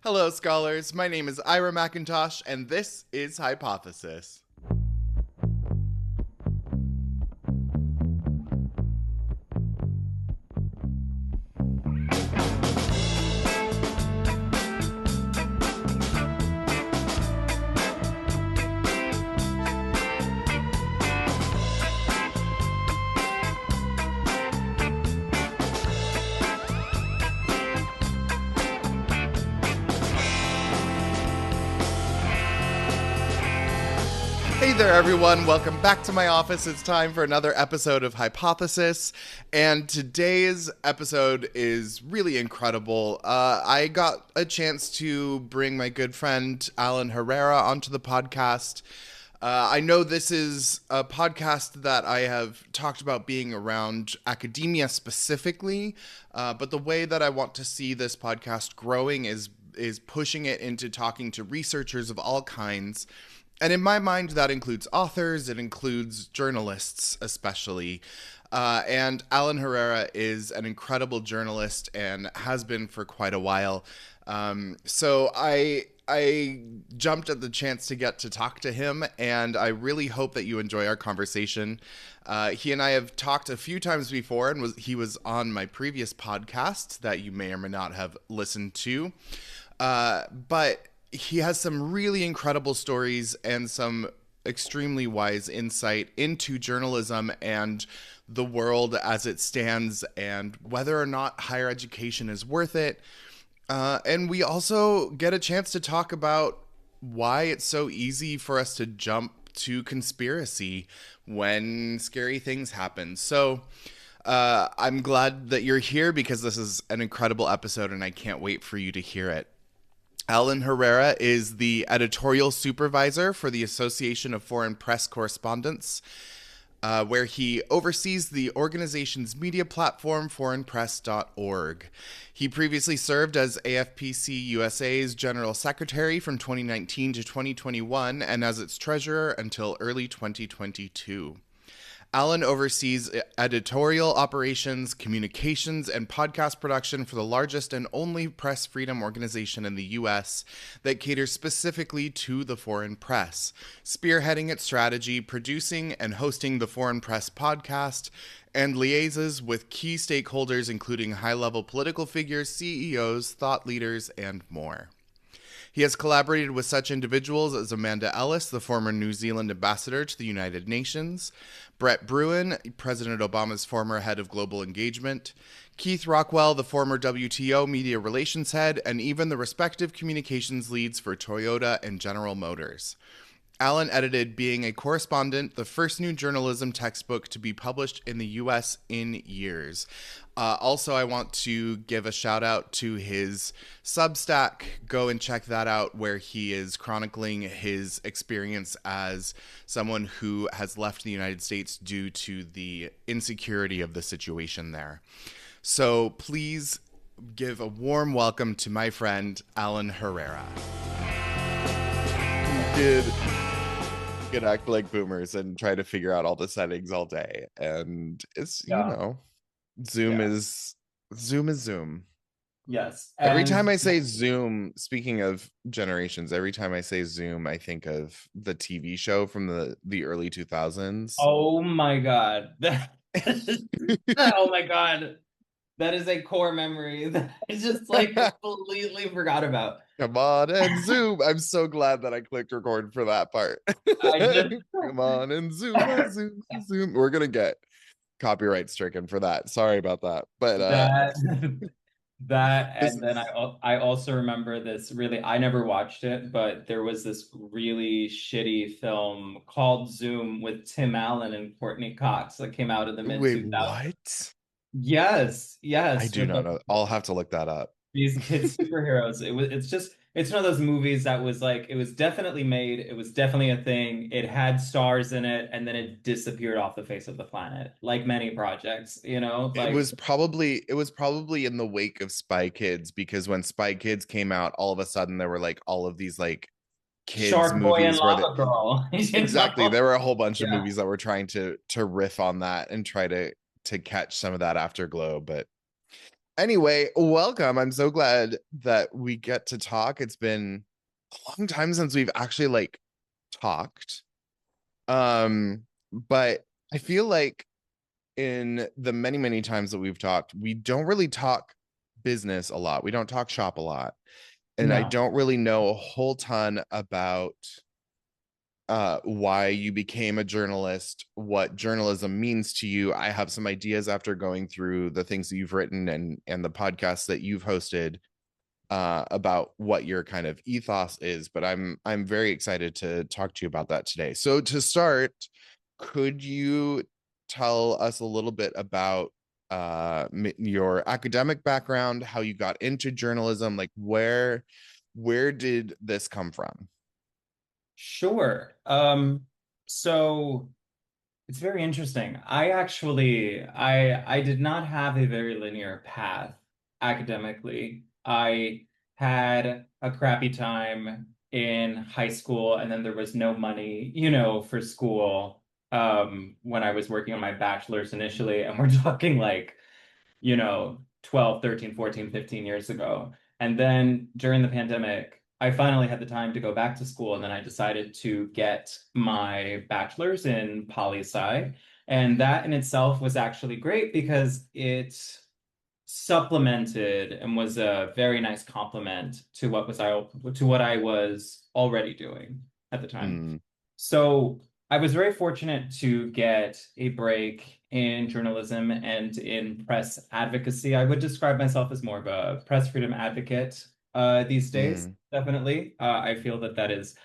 Hello, scholars. My name is Ira McIntosh, and this is Hypothesis. Hey there, everyone. Welcome back to my office. It's time for another episode of Hypothesis, and today's episode is really incredible. I got a chance to bring my good friend Alan Herrera onto the podcast. I know this is a podcast that I have talked about being around academia specifically, but the way that I want to see this podcast growing is pushing it into talking to researchers of all kinds. And in my mind, that includes authors, it includes journalists especially. And Alan Herrera is an incredible journalist and has been for quite a while. So I jumped at the chance to get to talk to him, and I really hope that you enjoy our conversation. He and I have talked a few times before, and he was on my previous podcast that you may or may not have listened to. But he has some really incredible stories and some extremely wise insight into journalism and the world as it stands and whether or not higher education is worth it. And we also get a chance to talk about why it's so easy for us to jump to conspiracy when scary things happen. So I'm glad that you're here because this is an incredible episode and I can't wait for you to hear it. Alan Herrera is the editorial supervisor for the Association of Foreign Press Correspondents, where he oversees the organization's media platform, foreignpress.org. He previously served as AFPC USA's General Secretary from 2019 to 2021 and as its treasurer until early 2022. Alan oversees editorial operations, communications, and podcast production for the largest and only press freedom organization in the U.S. that caters specifically to the foreign press, spearheading its strategy, producing and hosting the Foreign Press podcast, and liaises with key stakeholders including high-level political figures, CEOs, thought leaders, and more. He has collaborated with such individuals as Amanda Ellis, the former New Zealand ambassador to the United Nations, Brett Bruin, President Obama's former head of global engagement, Keith Rockwell, the former WTO media relations head, and even the respective communications leads for Toyota and General Motors. Alan edited Being a Correspondent, the first new journalism textbook to be published in the U.S. in years. Also, I want to give a shout out to his Substack. Go and check that out, where he is chronicling his experience as someone who has left the United States due to the insecurity of the situation there. So please give a warm welcome to my friend, Alan Herrera. We could act like boomers and try to figure out all the settings all day. And it's, Zoom is Zoom. Yes. Every time I say Zoom, speaking of generations, every time I say Zoom, I think of the TV show from the early 2000s. Oh my God. Oh my God. That is a core memory that I just completely forgot about. Come on and Zoom. I'm so glad that I clicked record for that part. Come on and Zoom. We're going to get copyright stricken for that. Sorry about that. But and then I also remember this really, I never watched it, but there was this really shitty film called Zoom with Tim Allen and Courtney Cox that came out in the mid 2000s. What? Yes. I do not know. I'll have to look that up. These kids superheroes. It's one of those movies that was it was definitely made, it was definitely a thing, it had stars in it, and then it disappeared off the face of the planet, like many projects, it was probably in the wake of Spy Kids, because when Spy Kids came out, all of a sudden there were all of these kids Shark movies Boy and Lava Girl. Exactly. There were a whole bunch of movies that were trying to riff on that and try to catch some of that afterglow. But Anyway, welcome. I'm so glad that we get to talk. It's been a long time since we've actually talked. But I feel like in the many, many times that we've talked, we don't really talk business a lot. We don't talk shop a lot. And I No. don't really know a whole ton about why you became a journalist, what journalism means to you. I have some ideas after going through the things that you've written and the podcasts that you've hosted about what your kind of ethos is, but I'm very excited to talk to you about that today. So to start, could you tell us a little bit about your academic background, how you got into journalism, like where did this come from? Sure. So it's very interesting. I did not have a very linear path academically. I had a crappy time in high school, and then there was no money, for school, when I was working on my bachelor's initially, and we're talking like 12, 13, 14, 15 years ago. And then during the pandemic, I finally had the time to go back to school. And then I decided to get my bachelor's in poli sci. And that in itself was actually great because it supplemented and was a very nice complement to what I was already doing at the time. Mm, So I was very fortunate to get a break in journalism and in press advocacy. I would describe myself as more of a press freedom advocate these days, mm, definitely. I feel that that is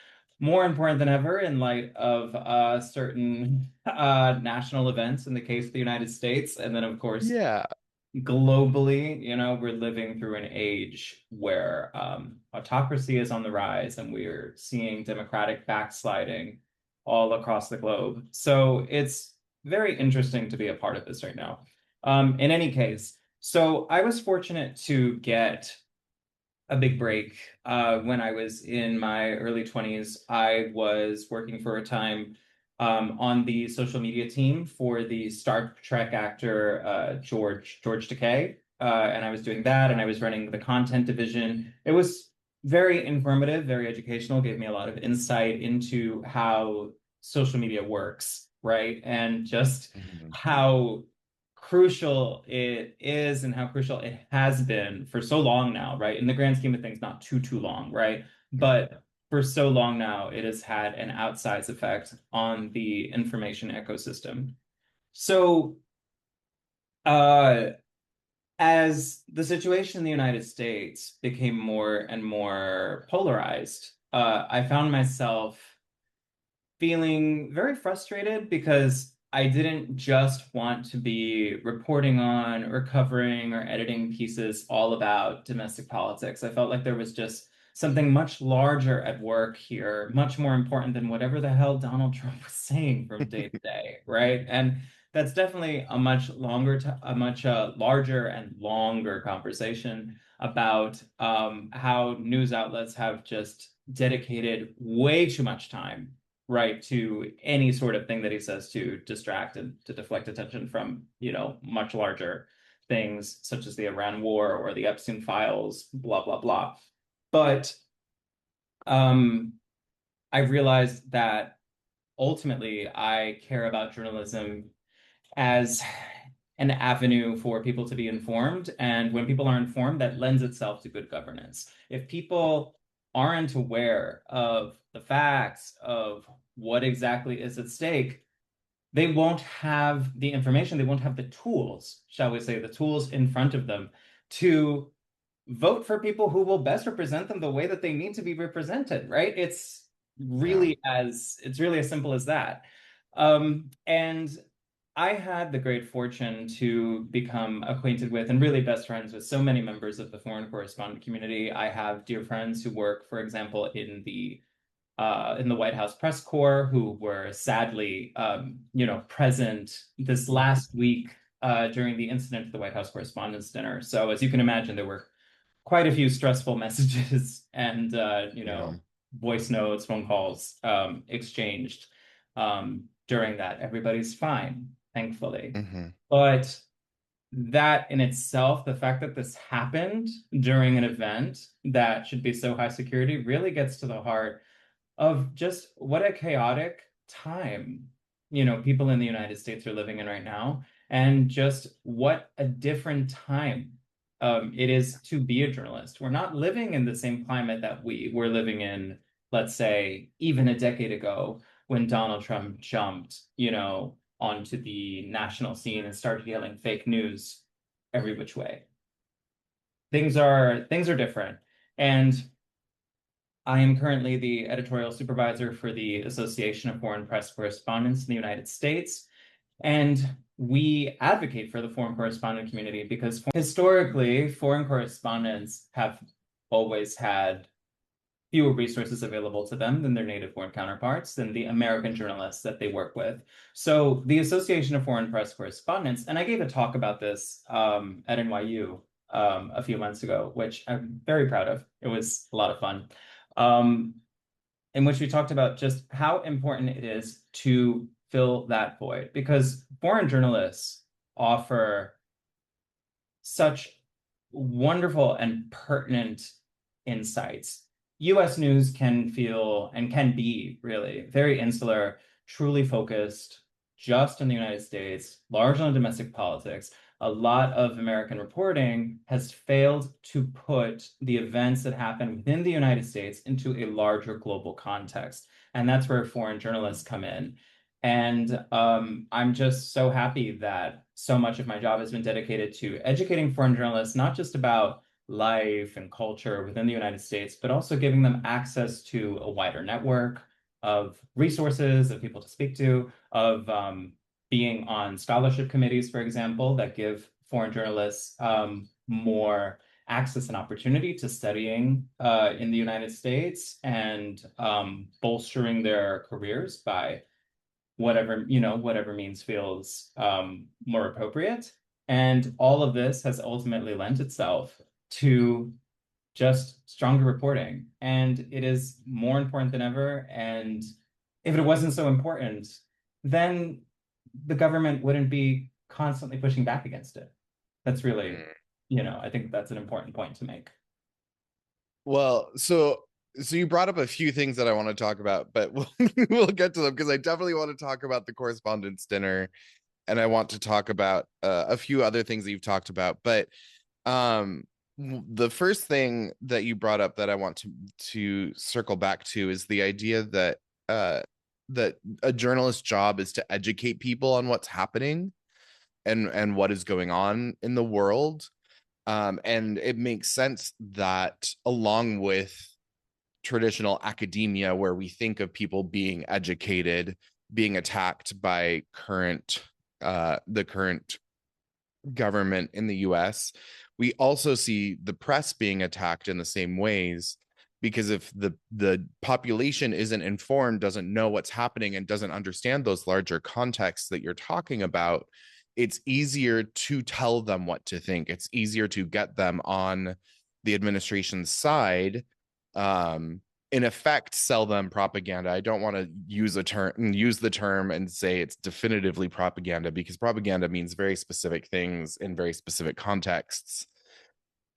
more important than ever in light of certain national events in the case of the United States. And then, of course, yeah. globally, we're living through an age where autocracy is on the rise and we're seeing democratic backsliding all across the globe. So it's very interesting to be a part of this right now. In any case, so I was fortunate to get a big break. When I was in my early 20s, I was working for a time on the social media team for the Star Trek actor George Takei. And I was doing that, and I was running the content division. It was very informative, very educational, gave me a lot of insight into how social media works, right? And just Mhm. how crucial it is and how crucial it has been for so long now, right? In the grand scheme of things, not too long, right? But for so long now, it has had an outsized effect on the information ecosystem. So, uh, as the situation in the United States became more and more polarized, I found myself feeling very frustrated because I didn't just want to be reporting on or covering or editing pieces all about domestic politics. I felt like there was just something much larger at work here, much more important than whatever the hell Donald Trump was saying from day to day, right? And that's definitely a much longer, a much larger and longer conversation about how news outlets have just dedicated way too much time, right, to any sort of thing that he says to distract and to deflect attention from, much larger things such as the Iran war or the Epstein files, blah, blah, blah. But um, I realized that ultimately I care about journalism as an avenue for people to be informed. And when people are informed, that lends itself to good governance. If people aren't aware of the facts of what exactly is at stake, they won't have the information, they won't have the tools, shall we say, the tools in front of them to vote for people who will best represent them the way that they need to be represented, right? Yeah. It's really as simple as that. And I had the great fortune to become acquainted with and really best friends with so many members of the foreign correspondent community. I have dear friends who work, for example, in the White House press corps, who were sadly, present this last week during the incident at the White House Correspondents' Dinner. So as you can imagine, there were quite a few stressful messages and Yeah. voice notes, phone calls exchanged during that. Everybody's fine, thankfully. Hmm. But that in itself, the fact that this happened during an event that should be so high security really gets to the heart of just what a chaotic time, people in the United States are living in right now, and just what a different time it is to be a journalist. We're not living in the same climate that we were living in, let's say, even a decade ago when Donald Trump jumped, onto the national scene and started yelling fake news every which way. Things are different. And I am currently the editorial supervisor for the Association of Foreign Press Correspondents in the United States. And we advocate for the foreign correspondent community because historically, foreign correspondents have always had fewer resources available to them than their native born counterparts, than the American journalists that they work with. So the Association of Foreign Press Correspondents, and I gave a talk about this at NYU a few months ago, which I'm very proud of. It was a lot of fun. Um, in which we talked about just how important it is to fill that void because foreign journalists offer such wonderful and pertinent insights. US news can feel and can be really very insular, truly focused just in the United States, largely on domestic politics. A lot of American reporting has failed to put the events that happen within the United States into a larger global context. And that's where foreign journalists come in. And I'm just so happy that so much of my job has been dedicated to educating foreign journalists, not just about life and culture within the United States, but also giving them access to a wider network of resources, of people to speak to, of being on scholarship committees, for example, that give foreign journalists more access and opportunity to studying in the United States and bolstering their careers by whatever means feels more appropriate. And all of this has ultimately lent itself to just stronger reporting. And it is more important than ever. And if it wasn't so important, then the government wouldn't be constantly pushing back against it. That's really, I think that's an important point to make. Well, so you brought up a few things that I want to talk about, but we'll get to them because I definitely want to talk about the Correspondents' Dinner, and I want to talk about a few other things that you've talked about. But um, the first thing that you brought up that I want to circle back to is the idea that that a journalist's job is to educate people on what's happening and what is going on in the world. And it makes sense that along with traditional academia, where we think of people being educated, being attacked by the current government in the US, we also see the press being attacked in the same ways. Because if the population isn't informed, doesn't know what's happening, and doesn't understand those larger contexts that you're talking about, it's easier to tell them what to think. It's easier to get them on the administration's side. In effect, sell them propaganda. I don't want to use the term and say it's definitively propaganda, because propaganda means very specific things in very specific contexts.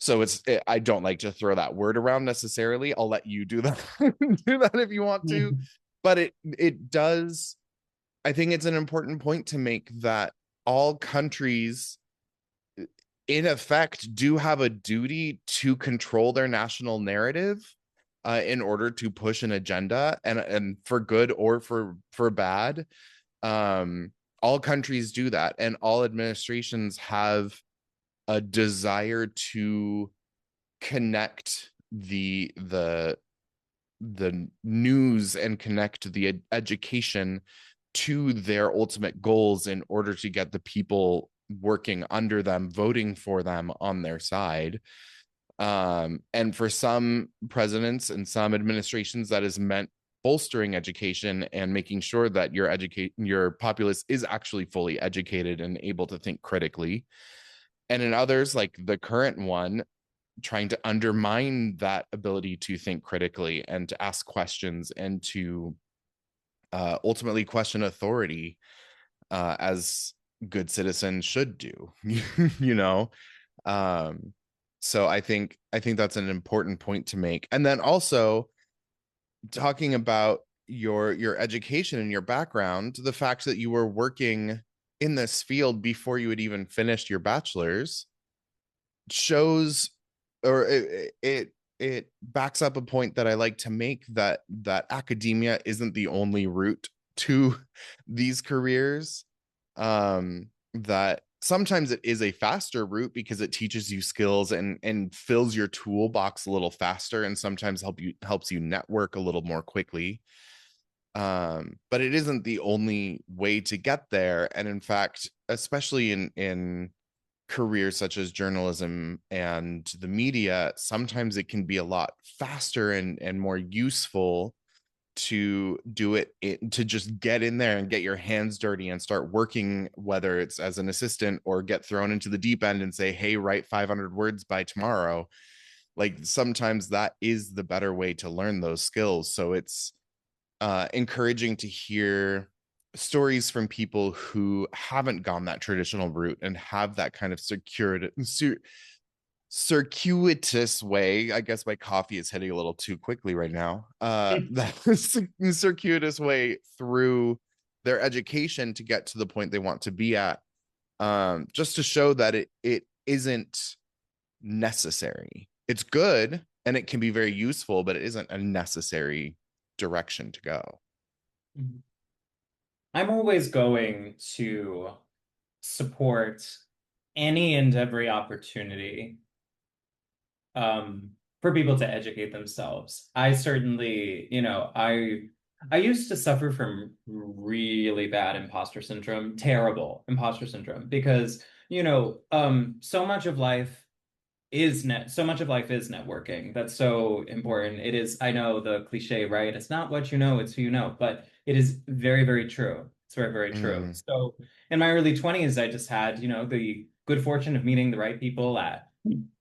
So I don't like to throw that word around necessarily. I'll let you do that do that if you want to. But it does, I think it's an important point to make that all countries in effect do have a duty to control their national narrative in order to push an agenda, and for good or for bad. All countries do that, and all administrations have a desire to connect the news and connect the education to their ultimate goals in order to get the people working under them, voting for them, on their side. And for some presidents and some administrations, that has meant bolstering education and making sure that your populace is actually fully educated and able to think critically. And in others, like the current one, trying to undermine that ability to think critically and to ask questions and to ultimately question authority, as good citizens should do. You know, um, so I think that's an important point to make. And then also talking about your education and your background, the fact that you were working in this field before you had even finished your bachelor's shows, or it backs up a point that I like to make, that academia isn't the only route to these careers. That sometimes it is a faster route because it teaches you skills and fills your toolbox a little faster, and sometimes helps you network a little more quickly. But it isn't the only way to get there. And in fact, especially in careers such as journalism and the media, sometimes it can be a lot faster and more useful to do to just get in there and get your hands dirty and start working, whether it's as an assistant or get thrown into the deep end and say, hey, write 500 words by tomorrow. Like sometimes that is the better way to learn those skills. So it's encouraging to hear stories from people who haven't gone that traditional route and have that kind of circuitous way. I guess my coffee is hitting a little too quickly right now. That circuitous way through their education to get to the point they want to be at. Just to show that it isn't necessary. It's good and it can be very useful, but it isn't a necessary direction to go. I'm always going to support any and every opportunity for people to educate themselves. I certainly, I used to suffer from really bad imposter syndrome, terrible imposter syndrome, because, so much of life so much of life is networking. That's so important. It is, I know the cliche, right? It's not what you know, it's who you know, but it is very, very true. It's very, very true. Mm, So in my early 20s, I just had, the good fortune of meeting the right people at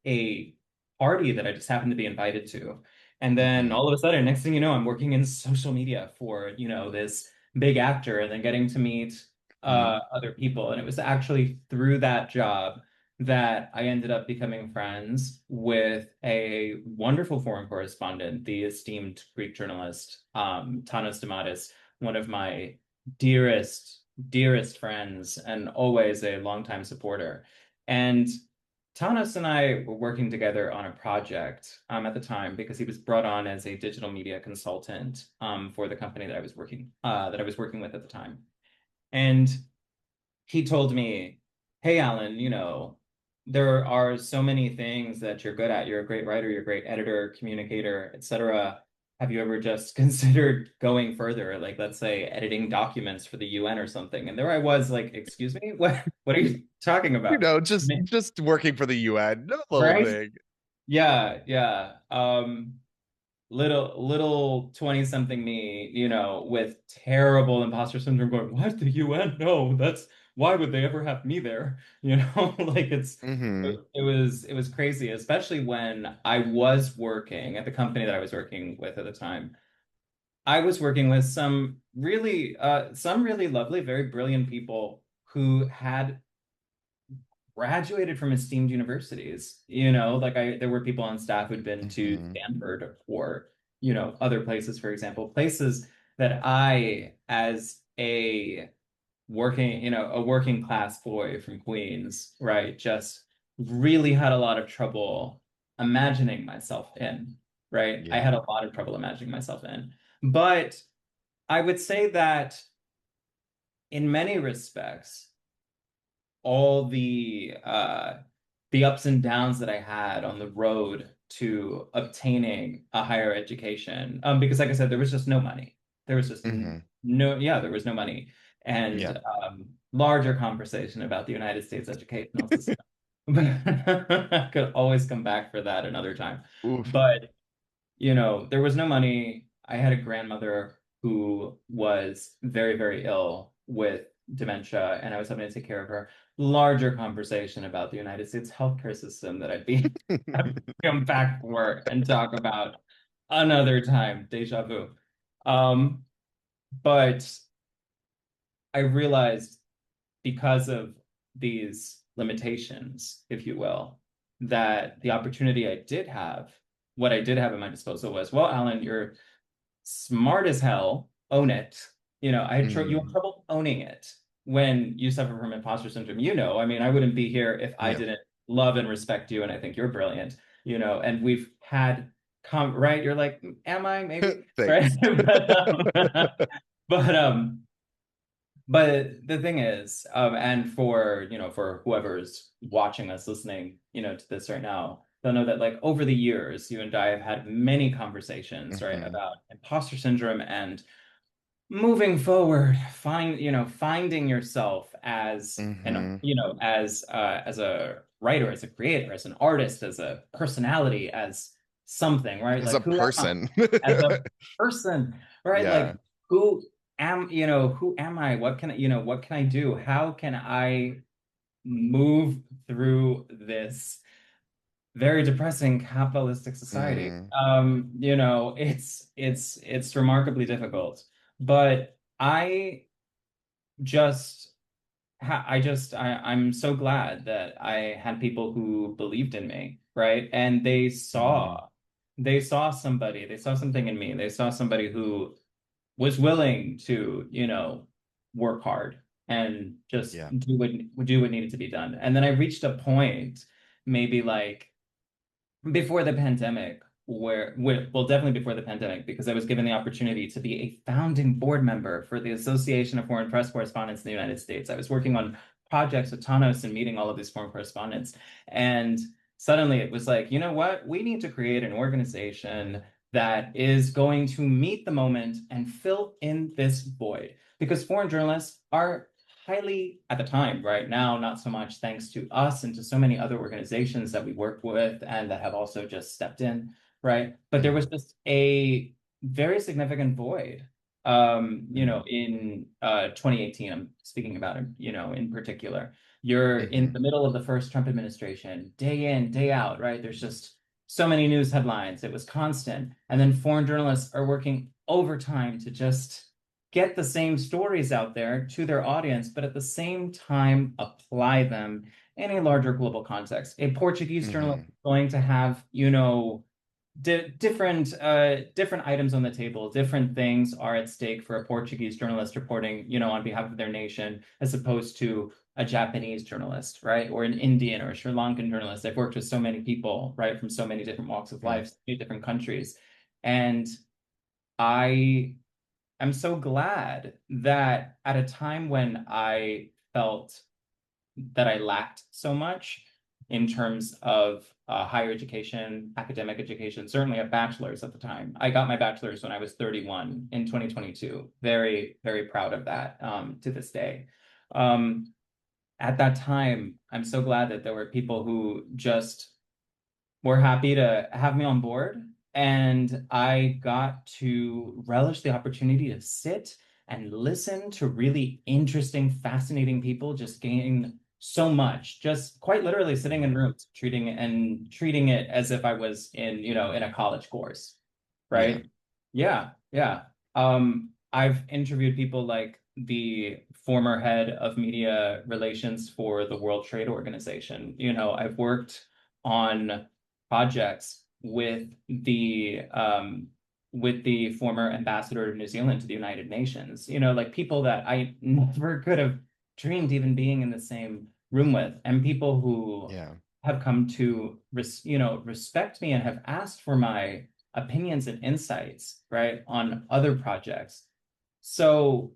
a party that I just happened to be invited to. And then mm-hmm, all of a sudden, next thing you know, I'm working in social media for, this big actor, and then getting to meet mm-hmm, other people. And it was actually through that job that I ended up becoming friends with a wonderful foreign correspondent, the esteemed Greek journalist, Tanos Damatis, one of my dearest, dearest friends, and always a longtime supporter. And Tanos and I were working together on a project at the time because he was brought on as a digital media consultant for the company that I was working with at the time. And he told me, "Hey, Alan, there are so many things that you're good at. You're a great writer, you're a great editor, communicator, etc. Have you ever just considered going further, like let's say editing documents for the UN or something?" And there I was like, "Excuse me? What are you talking about?" just working for the UN, no little Right? thing. Yeah, yeah. Little 20 something me, with terrible imposter syndrome going, what, the UN? No, that's why would they ever have me there? Like Mm-hmm, it was crazy, especially when I was working at the company that I was working with at the time. I was working with some really lovely, very brilliant people who had graduated from esteemed universities. Like there were people on staff who'd been to mm-hmm, Stanford or, other places, for example, places that I, as a working class boy from Queens, right, just really had a lot of trouble imagining myself in, right? I yeah, had a lot of trouble imagining myself in. But I would say that in many respects, all the ups and downs that I had on the road to obtaining a higher education. Because like I said, there was just no money. There was just mm-hmm, no, yeah, there was no money. yeah. And larger conversation about the United States educational system. I could always come back for that another time. Oof. But there was no money. I had a grandmother who was very, very ill with dementia, and I was having to take care of her. Larger conversation about the United States healthcare system that I'd come back for and talk about another time. Deja vu. Um, but I realized because of these limitations, if you will, that the opportunity I did have, what I did have at my disposal was, well, Alan, you're smart as hell, own it. You have Mm. trouble owning it when you suffer from imposter syndrome. I mean, I wouldn't be here if I Yeah. didn't love and respect you, and I think you're brilliant, and we've had right? You're like, am I? Maybe, right? Thanks. But but the thing is, and for whoever's watching us, listening, to this right now, they'll know that like over the years, you and I have had many conversations, right, Hmm. about imposter syndrome and moving forward, finding yourself as Hmm. as a writer, as a creator, as an artist, as a personality, as something, right? As Like a who am I person. as a person, right? Yeah. Like who am I? What can I do? How can I move through this very depressing capitalistic society? Mm. It's remarkably difficult. But just I'm so glad that I had people who believed in me, right? And Hmm. they saw somebody, they saw something in me. They saw somebody who was willing to, work hard and just Yeah. do what needed to be done. And then I reached a point, maybe like before the pandemic, well, definitely before the pandemic, because I was given the opportunity to be a founding board member for the Association of Foreign Press Correspondents in the United States. I was working on projects with Tanos and meeting all of these foreign correspondents. And suddenly it was like, you know what? We need to create an organization that is going to meet the moment and fill in this void. Because foreign journalists are highly at the time, right now, not so much, thanks to us and to so many other organizations that we work with and that have also just stepped in, right? But there was Mm. just a very significant void, Mm. in 2018. I'm speaking about it, in particular. You're in Hmm. the middle of the first Trump administration, day in, day out, right? There's just so many news headlines. It was constant. And then foreign journalists are working overtime to just get the same stories out there to their audience, but at the same time apply them in a larger global context. A Portuguese journalist Hmm. is going to have, different items on the table. Different things are at stake for a Portuguese journalist reporting, on behalf of their nation, as opposed to a Japanese journalist, right? Or an Indian or a Sri Lankan journalist. I've worked with so many people, right, from so many different walks of Mm. life, so many different countries. And I I'm so glad that at a time when I felt that I lacked so much in terms of higher education, academic education, certainly a bachelor's at the time. I got my bachelor's when I was 31 in 2022. Very, very proud of that, to this day. Um, at that time, I'm so glad that there were people who just were happy to have me on board. And I got to relish the opportunity to sit and listen to really interesting, fascinating people just gain so much, just quite literally sitting in Mm. rooms, treating it as if I was in a college course, Yeah. right? Yeah, yeah. I've interviewed people like the former head of media relations for the World Trade Organization. I've worked on projects with the former ambassador of New Zealand to the United Nations. Like people that I never could have dreamed even being in the same room with, and people who Yeah. have come to respect me and have asked for my opinions and insights, right, on other projects. So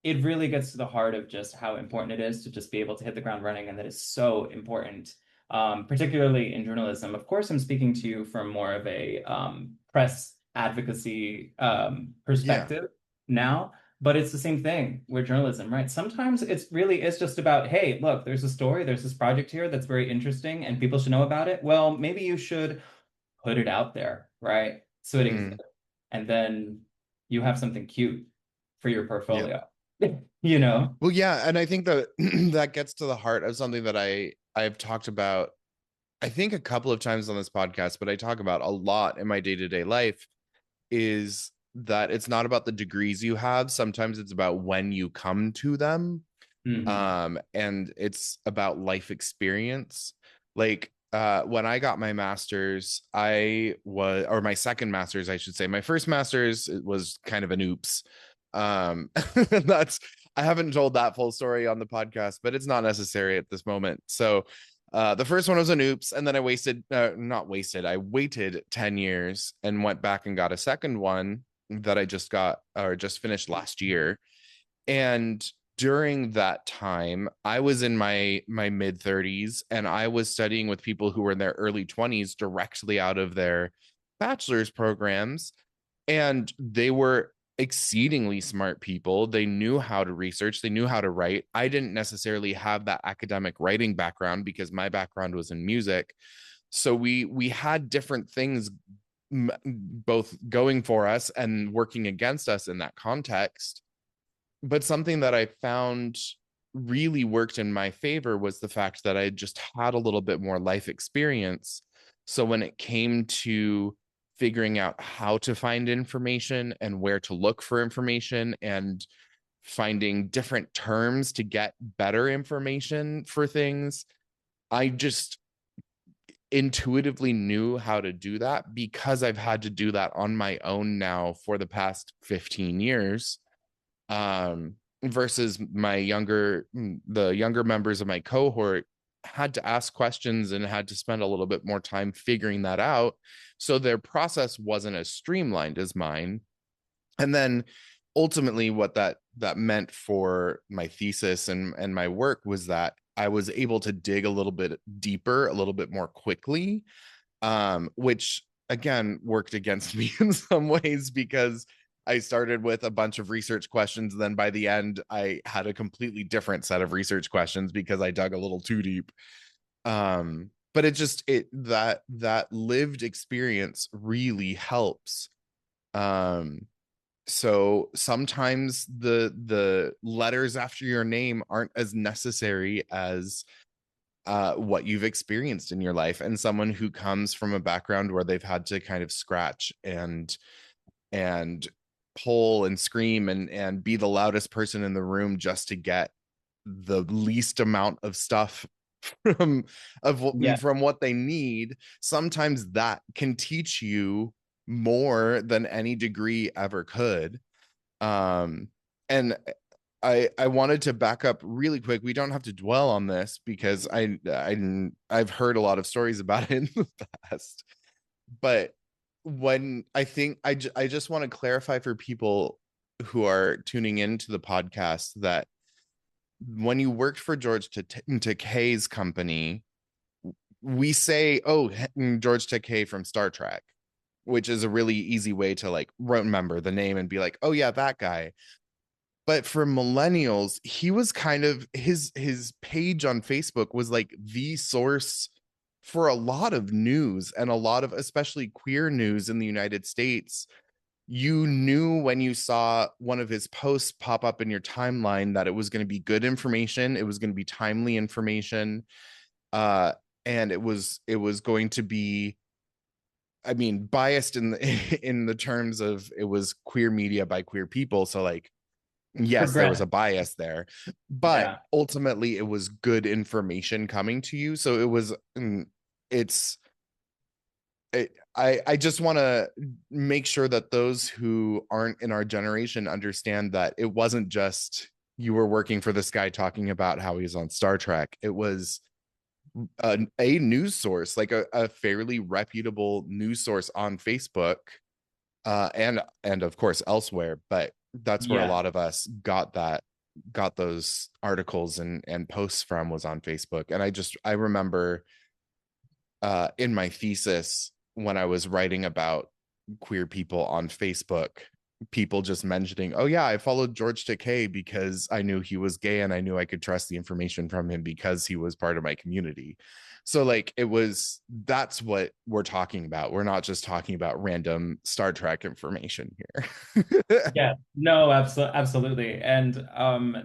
it really gets to the heart of just how important it is to just be able to hit the ground running, and that is so important, particularly in journalism. Of course, I'm speaking to you from more of a press advocacy Yeah. perspective now, but it's the same thing with journalism, right? Sometimes it's really is just about, hey, look, there's a story, there's this project here that's very interesting, and people should know about it. Well, maybe you should put it out there, right? So it exists, Mm. and then you have something cute for your Yeah. portfolio. you know? Well, yeah, and I think that that gets to the heart of something that I've talked about, I think a couple of times on this podcast, but I talk about a lot in my day-to-day life, is that it's not about the degrees you have. Sometimes it's about when you come to them. Hmm. And it's about life experience. Like when I got my master's, or my second master's, I should say. My first master's was kind of an oops. That's I haven't told that full story on the podcast, but it's not necessary at this moment. So the first one was an oops, and then not wasted. I waited 10 years and went back and got a second one that I just got or just finished last year. And during that time, I was in my mid 30s, and I was studying with people who were in their early 20s directly out of their bachelor's programs, and they were exceedingly smart people. They knew how to research, they knew how to write. I didn't necessarily have that academic writing background because my background was in music. So we had different things both going for us and working against us in that context. But something that I found really worked in my favor was the fact that I just had a little bit more life experience. So when it came to figuring out how to find information and where to look for information and finding different terms to get better information for things, I just intuitively knew how to do that because I've had to do that on my own now for the past 15 years. Versus the younger members of my cohort had to ask questions and had to spend a little bit more time figuring that out. So their process wasn't as streamlined as mine. And then ultimately what that meant for my thesis and my work was that I was able to dig a little bit deeper, a little bit more quickly, which again worked against me in some ways because I started with a bunch of research questions. Then by the end, I had a completely different set of research questions because I dug a little too deep. But that lived experience really helps. Um, so sometimes the letters after your name aren't as necessary as what you've experienced in your life. And someone who comes from a background where they've had to kind of scratch and pull and scream and be the loudest person in the room just to get the least amount of stuff from Yeah. from what they need, sometimes that can teach you more than any degree ever could. And I wanted to back up really quick. We don't have to dwell on this because I've heard a lot of stories about it in the past. But when I just want to clarify for people who are tuning into the podcast that when you worked for George Takei's company, we say, "Oh, George Takei from Star Trek," which is a really easy way to like remember the name and be like, "Oh yeah, that guy." But for millennials, he was kind of his page on Facebook was like the source for a lot of news and a lot of especially queer news in the United States. You knew when you saw one of his posts pop up in your timeline that it was going to be good information, it was going to be timely information, uh, and it was going to be, I mean, biased in the in the terms of it was queer media by queer people. So like yes, there was a Progressive. bias there, but Yeah. ultimately it was good information coming to you. So it was, it's, I just want to make sure that those who aren't in our generation understand that it wasn't just you were working for this guy talking about how he's on Star Trek. It was a news source, like a fairly reputable news source on Facebook, and of course elsewhere. But that's where a Yeah. lot of us got those articles and posts from, was on Facebook. And I remember in my thesis when I was writing about queer people on Facebook, people just mentioning, "Oh yeah, I followed George Takei because I knew he was gay and I knew I could trust the information from him because he was part of my community." So like that's what we're talking about. We're not just talking about random Star Trek information here. Yeah, no, absolutely. And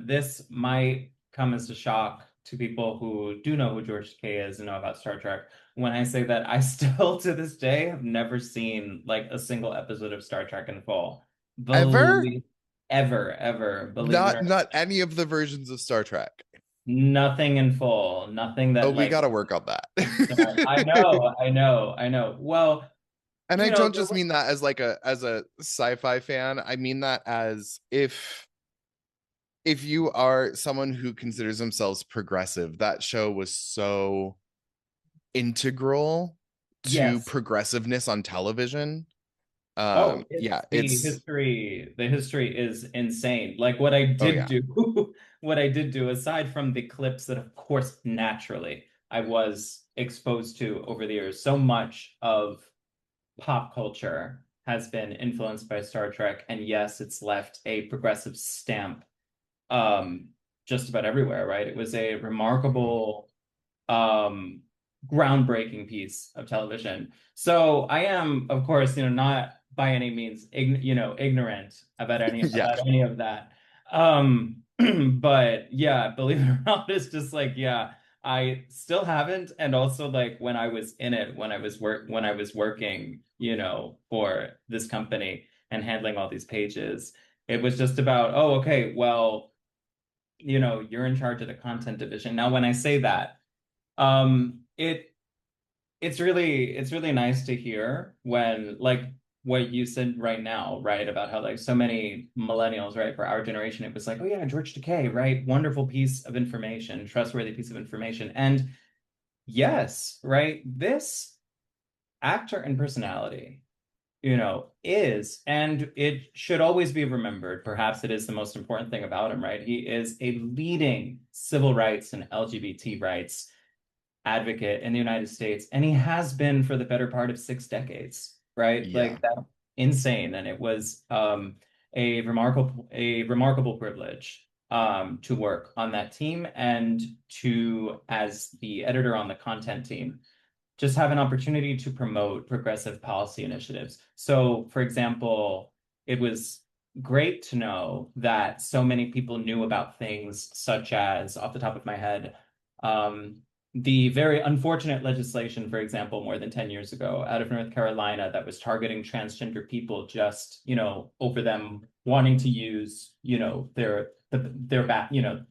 this might come as a shock to people who do know who George Takei is and know about Star Trek when I say that I still to this day have never seen like a single episode of Star Trek in full. Ever? Believe ever, believe it Not or not any of the versions of Star Trek. nothing in full, nothing Oh, that we like got to work on that. I know, I know. Well, And I you know, don't just mean that as like a sci-fi fan. I mean that as if you are someone who considers themselves progressive, that show was so integral to yes. progressiveness on television. Oh, Yeah, it's it's the history is insane. Like what I oh did yeah. do, what I did do, aside from the clips that, of course, naturally I was exposed to over the years, so much of pop culture has been influenced by Star Trek, and yes, it's left a progressive stamp um just about everywhere, right? It was a Mhm. remarkable um, groundbreaking piece of television. So I am, of course, not by any means, ignorant Yeah. about any of that. But yeah, believe it or not, it's just like, yeah, I still haven't. And also like when I was in it, when I was working, for this company and handling all these pages, it was just about, oh, okay, well, you're in charge of the content division. Now, when I say that, it it's really nice to hear when like what you said right now, right? About how like so many millennials, right, for our generation, it was like, oh yeah, George Takei, right? Wonderful piece of information, trustworthy piece of information. And yes, right, this actor and personality, is, and it should always be remembered, perhaps it is the most important thing about him, right? He is a leading civil rights and LGBT rights advocate in the United States, and he has been for the better part of 6 decades, right? Yeah. Like that, insane. And it was a remarkable privilege to work on that team and to, as the editor on the content team, just have an opportunity to promote progressive policy initiatives. So, for example, it was great to know that so many people knew about things such as, off the top of my head, um, the very unfortunate legislation, for example, more than 10 years ago out of North Carolina that was targeting transgender people just, over them wanting to use, the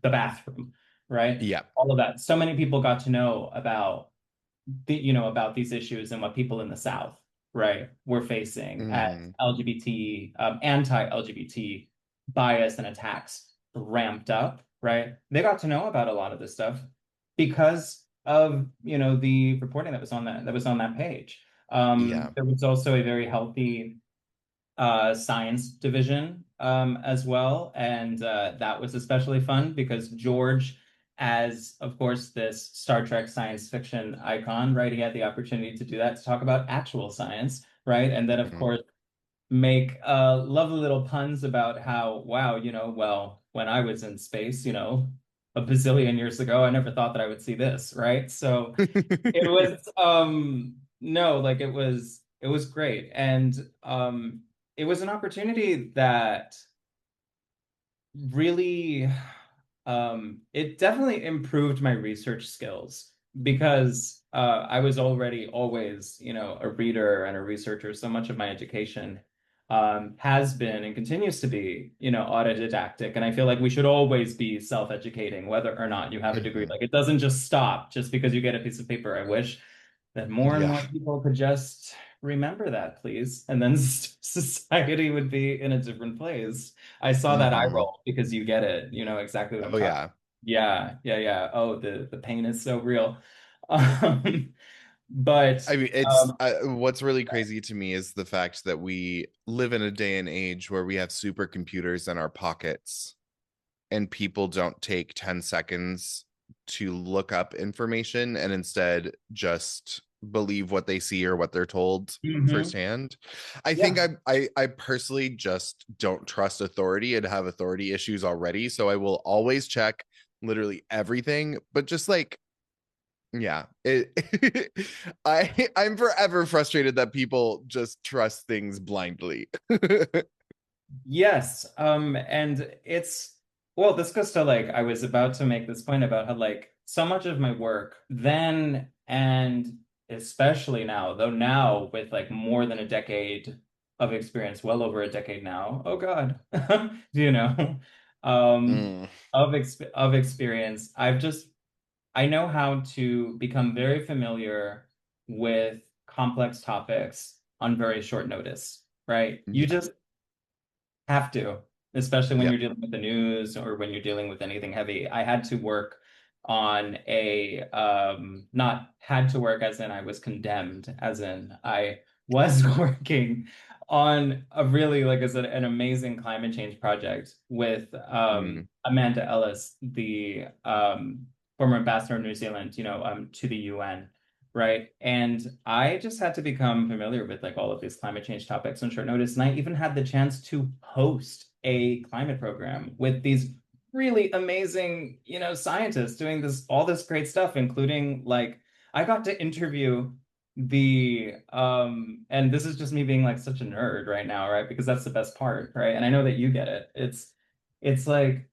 bathroom, right? Yeah. All of that. So many people got to know about these issues and what people in the South, right, were facing as Hmm. LGBT, anti-LGBT bias and attacks ramped up, right? They got to know about a lot of this stuff because of, the reporting that was on that page. Yeah. There was also a very healthy science division as well. And that was especially fun because George, as of course this Star Trek science fiction icon, right? He had the opportunity to do that, to talk about actual science, right? And then of Mhm. course make lovely little puns about how, wow, well, when I was in space, a bazillion years ago, I never thought that I would see this, right? So it was no, like it was great. And it was an opportunity that really it definitely improved my research skills because I was already always, a reader and a researcher. So much of my education has been and continues to be, autodidactic. And I feel like we should always be self-educating, whether or not you have a degree. Mhm. Like it doesn't just stop just because you get a piece of paper. I wish that more and Yeah. more people could just remember that, please. And then society would be in a different place. I saw that eye Hmm. roll because you get it. You know exactly what I'm Oh talking. yeah. Yeah, yeah, yeah. Oh, the pain is so real. Um, but I mean, it's um, what's really crazy to me is the fact that we live in a day and age where we have supercomputers in our pockets and people don't take 10 seconds to look up information and instead just believe what they see or what they're told mhm. firsthand. I think Yeah. I personally just don't trust authority and have authority issues already, so I will always check literally everything, but just like yeah, it I'm forever frustrated that people just trust things blindly. Yes. And it's, well, this goes to like, I was about to make this point about how like so much of my work then and especially now, though now with like more than a decade of experience, well over a decade now. Oh God, you know, um, Mm. of experience. I know how to become very familiar with complex topics on very short notice, right? You Yeah. just have to, especially when Yep. you're dealing with the news or when you're dealing with anything heavy. I had to work on not had to work as in I was condemned, as in I was working on a really, like I said, an amazing climate change project with Mm. Amanda Ellis, the former ambassador of New Zealand, to the UN. Right. And I just had to become familiar with like all of these climate change topics on short notice. And I even had the chance to host a climate program with these really amazing, scientists doing all this great stuff, including like I got to interview and this is just me being like such a nerd right now, right? Because that's the best part, right? And I know that you get it. It's like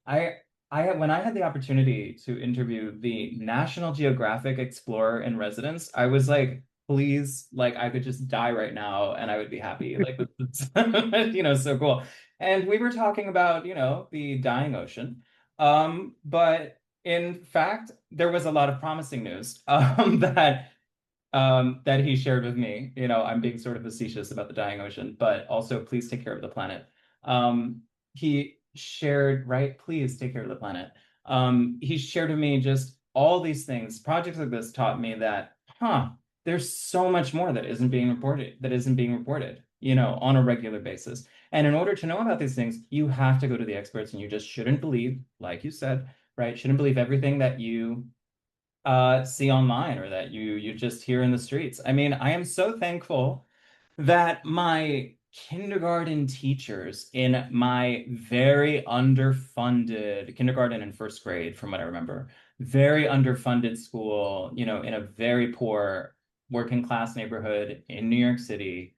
when I had the opportunity to interview the National Geographic Explorer in residence, I was like, please, like I could just die right now and I would be happy. Like this is, so cool. And we were talking about, the dying ocean. But in fact, there was a lot of promising news that he shared with me. I'm being sort of facetious about the dying ocean, but also please take care of the planet. He shared, right? Please take care of the planet. He shared with me just all these things. Projects like this taught me that, there's so much more that isn't being reported, on a regular basis. And in order to know about these things, you have to go to the experts and you just shouldn't believe, like you said, right? Shouldn't believe everything that you see online or that you just hear in the streets. I mean, I am so thankful that my kindergarten teachers in my very underfunded kindergarten and first grade, from what I remember, very underfunded school, in a very poor working class neighborhood in New York City.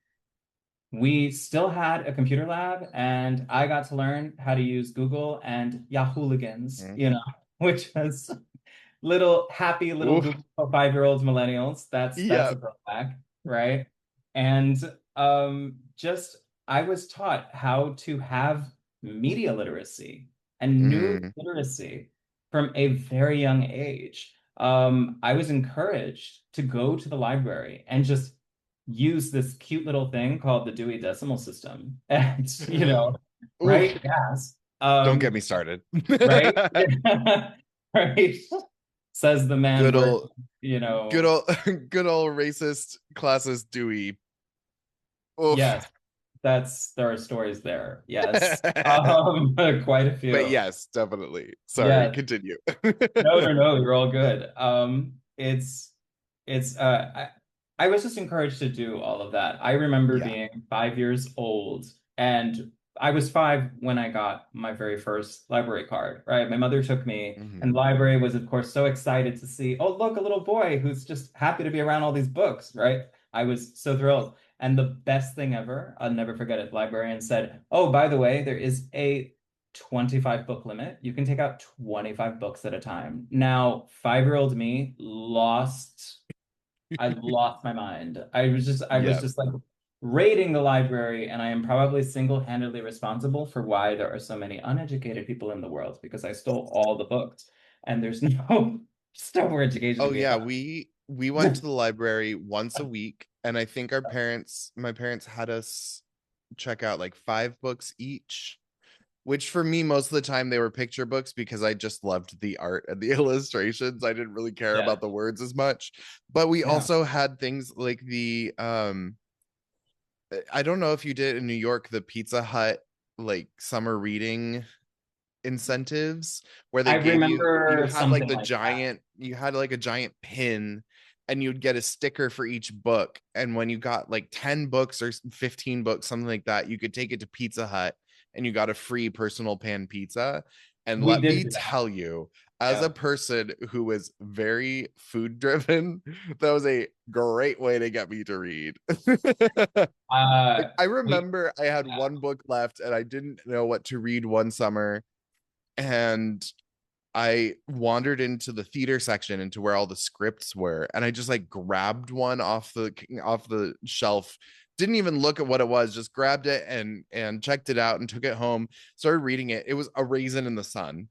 We still had a computer lab, and I got to learn how to use Google and Yahooligans, Mm. which was little happy little Oof. Google for 5-year-olds millennials. That's a Yep. throwback, right? And just I was taught how to have media literacy and news Mm. literacy from a very young age. I was encouraged to go to the library and just use this cute little thing called the Dewey Decimal System, and Oof. right? Yes. Don't get me started. Right? Right. Says the man Good working, old, you good know, old, good old racist classist Dewey. Oof. yes, there are stories there. Yes. Quite a But few. yes, definitely. Sorry, Yes. continue. No, no, no, you're all good. I was just encouraged to do all of that. I remember Yeah. being 5 years old, and I was five when I got my very first library card, right? My mother took me, and the Mhm. library was, of course, so excited to see, oh, look, a little boy who's just happy to be around all these books, right? I was so thrilled. And the best thing ever, I'll never forget it, the librarian said, oh, by the way, there is a 25 book limit. You can take out 25 books at a time. Now, 5-year-old me I lost my mind. I was Yeah. just like raiding the library, and I am probably single-handedly responsible for why there are so many uneducated people in the world because I stole all the books and there's no just no more education to Oh be yeah, had. we went to the library once a week, and I think my parents had us check out like 5 books each, which for me most of the time they were picture books because I just loved the art and the illustrations. I didn't really care Yeah. about the words as much. But we Yeah. also had things like I don't know if you did in New York, the Pizza Hut like summer reading incentives where they I gave you remember had like something the like that. giant you had like a giant pin, and you'd get a sticker for each book, and when you got like 10 books or 15 books, something like that, you could take it to Pizza Hut and you got a free personal pan pizza. And We let did me do that. tell you, as a Yeah. person who was very food driven, that was a great way to get me to read. Like I We remember I had yeah. one book left and I didn't know what to read one summer, and I wandered into the theater section, into where all the scripts were, and I just like grabbed one off the shelf didn't even look at what it was, just grabbed it and checked it out and took it home, started reading it. It was A Raisin in the Sun.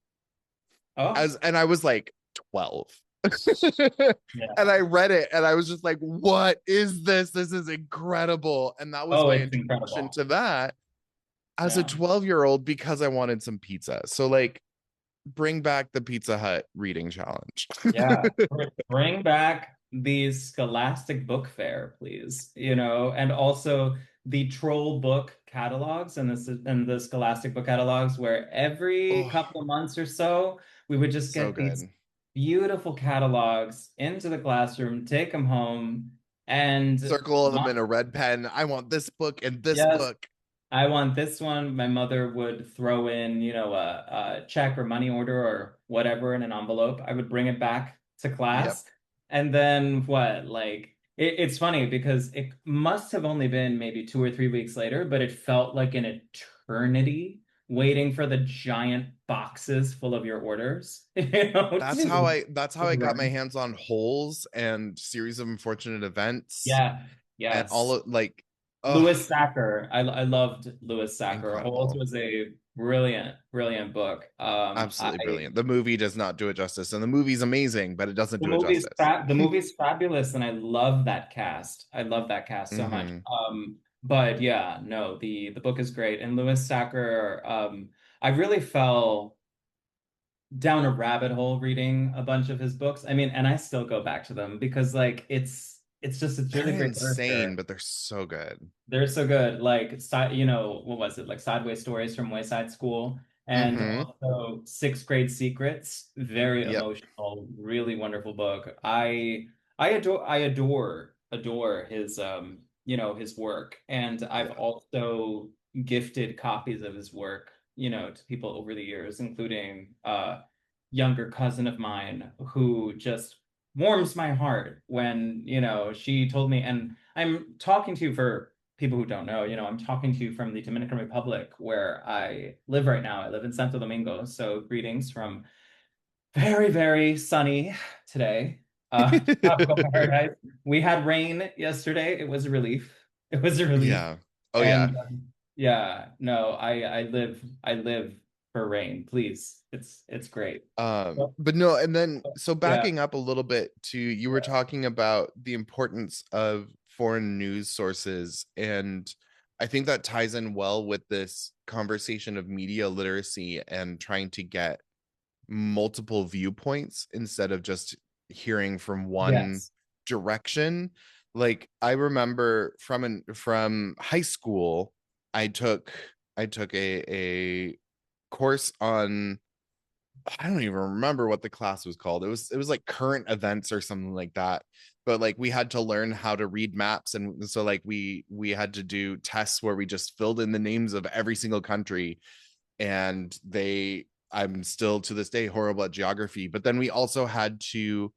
Oh, And I was like 12. And yeah. I read it and I was just like, what is this? This is incredible. And that was Oh, my it's introduction incredible. to that as a Yeah. 12-year-old because I wanted some pizza. So like bring back the Pizza Hut reading challenge. Yeah. Bring back the Scholastic Book Fair, please. And also the troll book catalogs and the Scholastic book catalogs, where every Oh, couple of months or so, we would just so get these good. beautiful catalogs into the classroom, take them home, and Circle them in a red pen. I want this book and this yes, book. I want this one. My mother would throw in, a check or money order or whatever in an envelope. I would bring it back to Yep. class. And then what? Like, it's funny because it must have only been maybe 2 or 3 weeks later, but it felt like an eternity waiting for the giant boxes full of your orders, to That's how I got my arrive. hands on Holes and Series of Unfortunate Events Yeah, and all yes. of like, oh, Lewis Sacker. I loved Lewis Sacker. Holes incredible. was a brilliant, brilliant book. Absolutely brilliant. The movie does not do it justice, and the movie's amazing, but it doesn't do it justice. The movie's fabulous, and I love that cast. I love that cast so much. Hmm. But yeah, no, the book is great. And Lewis Sacker, I really fell down a rabbit hole reading a bunch of his books. I mean, and I still go back to them because like it's They're really great insane, literature. but they're so good. They're so good. Like, what was it? Like Sideways Stories from Wayside School, and Hmm. also Sixth Grade Secrets. Very Yep. emotional, really wonderful book. I adore his work, and I've Yeah. also gifted copies of his work, to people over the years, including younger cousin of mine who just warms my heart when, she told me, and I'm talking to you for people who don't know, I'm talking to you from the Dominican Republic where I live right now. I live in Santo Domingo. So greetings from very, very sunny today. Tropical paradise. We had rain yesterday. It was a relief. It was a relief. Yeah. Oh yeah. And yeah, no, I live for rain. Please. It's great. Well, But no, and then so yeah, backing up a little bit to you were yeah. talking about the importance of foreign news sources, and I think that ties in well with this conversation of media literacy and trying to get multiple viewpoints instead of just hearing from one Yes. direction. Like I remember from high school, I took I took a course on, I don't even remember what the class was called. It was like current events or something like that. But like we had to learn how to read maps, and so like we had to do tests where we just filled in the names of every single country, and they I'm still to this day horrible at geography, but then we also had to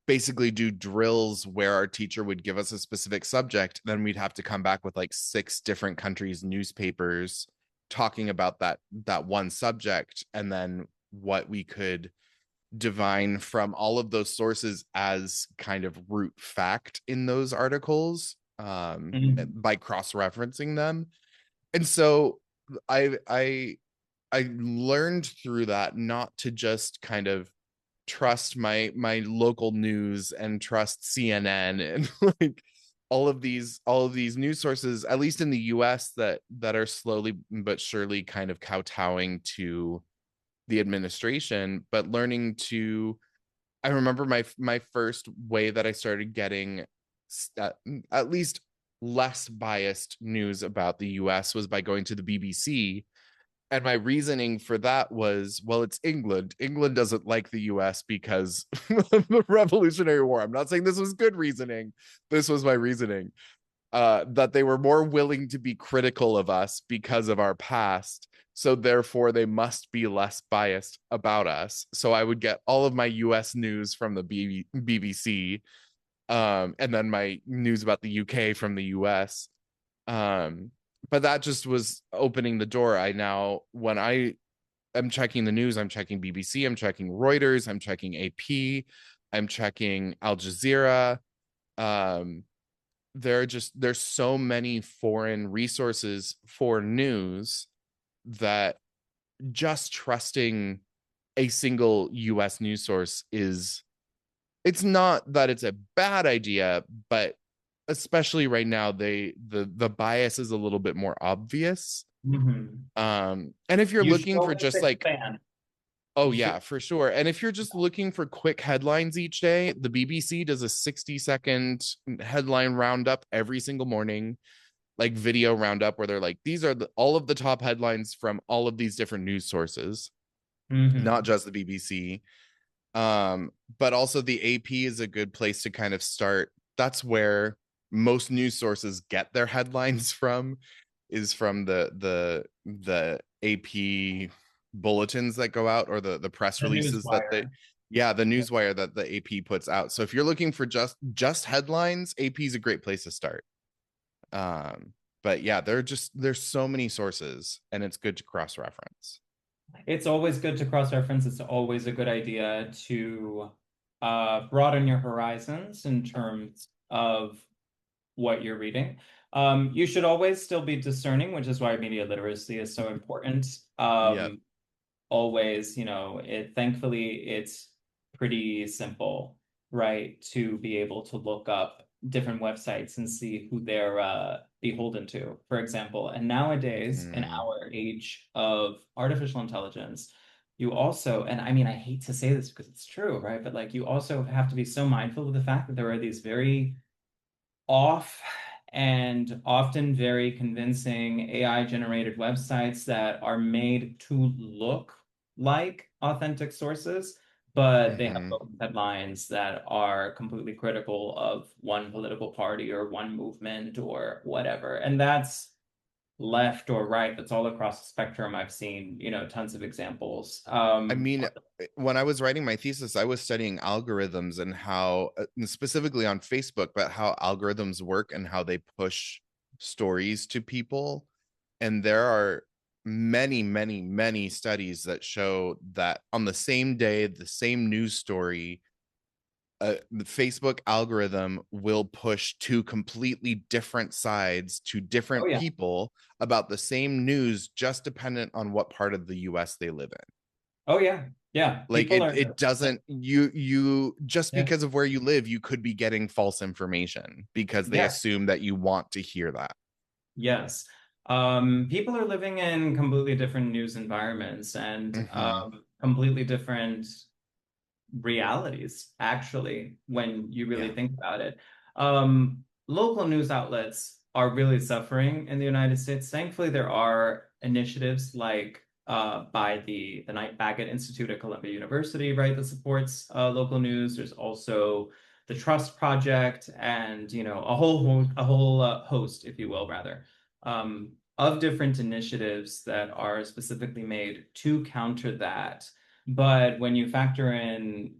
basically do drills where our teacher would give us a specific subject, then we'd have to come back with like six different countries newspapers talking about that one subject, and then what we could divine from all of those sources as kind of root fact in those articles, Mhm. by cross-referencing them. And so I I learned through that not to just kind of trust my local news and trust CNN and like all of these news sources, at least in the US, that are slowly but surely kind of kowtowing to the administration, but learning to, I remember my first way that I started getting at, at least less biased news about the US was by going to the BBC. And my reasoning for that was, well, it's England. England doesn't like the US because of the Revolutionary War. I'm not saying this was good reasoning. This was my reasoning. That they were more willing to be critical of us because of our past. So therefore, they must be less biased about us. So I would get all of my US news from the BBC, and then my news about the UK from the US. Um, but that just was opening the door. I now, when I am checking the news, I'm checking BBC, I'm checking Reuters, I'm checking AP, I'm checking Al Jazeera. Um, there's so many foreign resources for news that just trusting a single US news source is, it's not that it's a bad idea, but especially right now, the bias is a little bit more obvious. Hmm. And if you're You should looking for always just pick a like, fan. oh You should. yeah, for sure. And if you're just looking for quick headlines each day, the BBC does a 60-second headline roundup every single morning, like video roundup, where they're like, these are all of the top headlines from all of these different news sources, not Hmm. just the BBC. But also the AP is a good place to kind of start. That's where most news sources get their headlines from, is from the AP bulletins that go out, or the press The releases that Newswire. the newswire that the AP puts out. So if you're looking for just headlines, AP is a great place to start. Um, but yeah, there's so many sources, and it's good to cross reference. It's always good to cross-reference. It's always a good idea to broaden your horizons in terms of what you're reading. You should always still be discerning, which is why media literacy is so important. Yeah. Always, thankfully it's pretty simple, right, to be able to look up different websites and see who they're beholden to, for example. And nowadays, in Mm-hmm. our age of artificial intelligence, you also, and I mean, I hate to say this because it's true, right? But like, you also have to be so mindful of the fact that there are these very off and often very convincing AI generated websites that are made to look like authentic sources, but they have Mm-hmm. headlines that are completely critical of one political party or one movement or whatever. And that's left or right, that's all across the spectrum. I've seen, tons of examples. I mean, when I was writing my thesis, I was studying algorithms and how, specifically on Facebook, but how algorithms work and how they push stories to people. And there are many, many, many studies that show that on the same day, the same news story, the Facebook algorithm will push two completely different sides to Oh different yeah. people about the same news, just dependent on what part of the US they live in. Oh yeah. Yeah. Like People are, it doesn't, you just yeah. because of where you live, you could be getting false information because they Yeah. assume that you want to hear that. Yes. People are living in completely different news environments and Mm-hmm. completely different realities, actually, when you really Yeah. think about it. Local news outlets are really suffering in the United States. Thankfully, there are initiatives like by the Knight Bagot Institute at Columbia University, right, that supports local news. There's also the Trust Project, and a whole host, if you will, rather, of different initiatives that are specifically made to counter that. But when you factor in,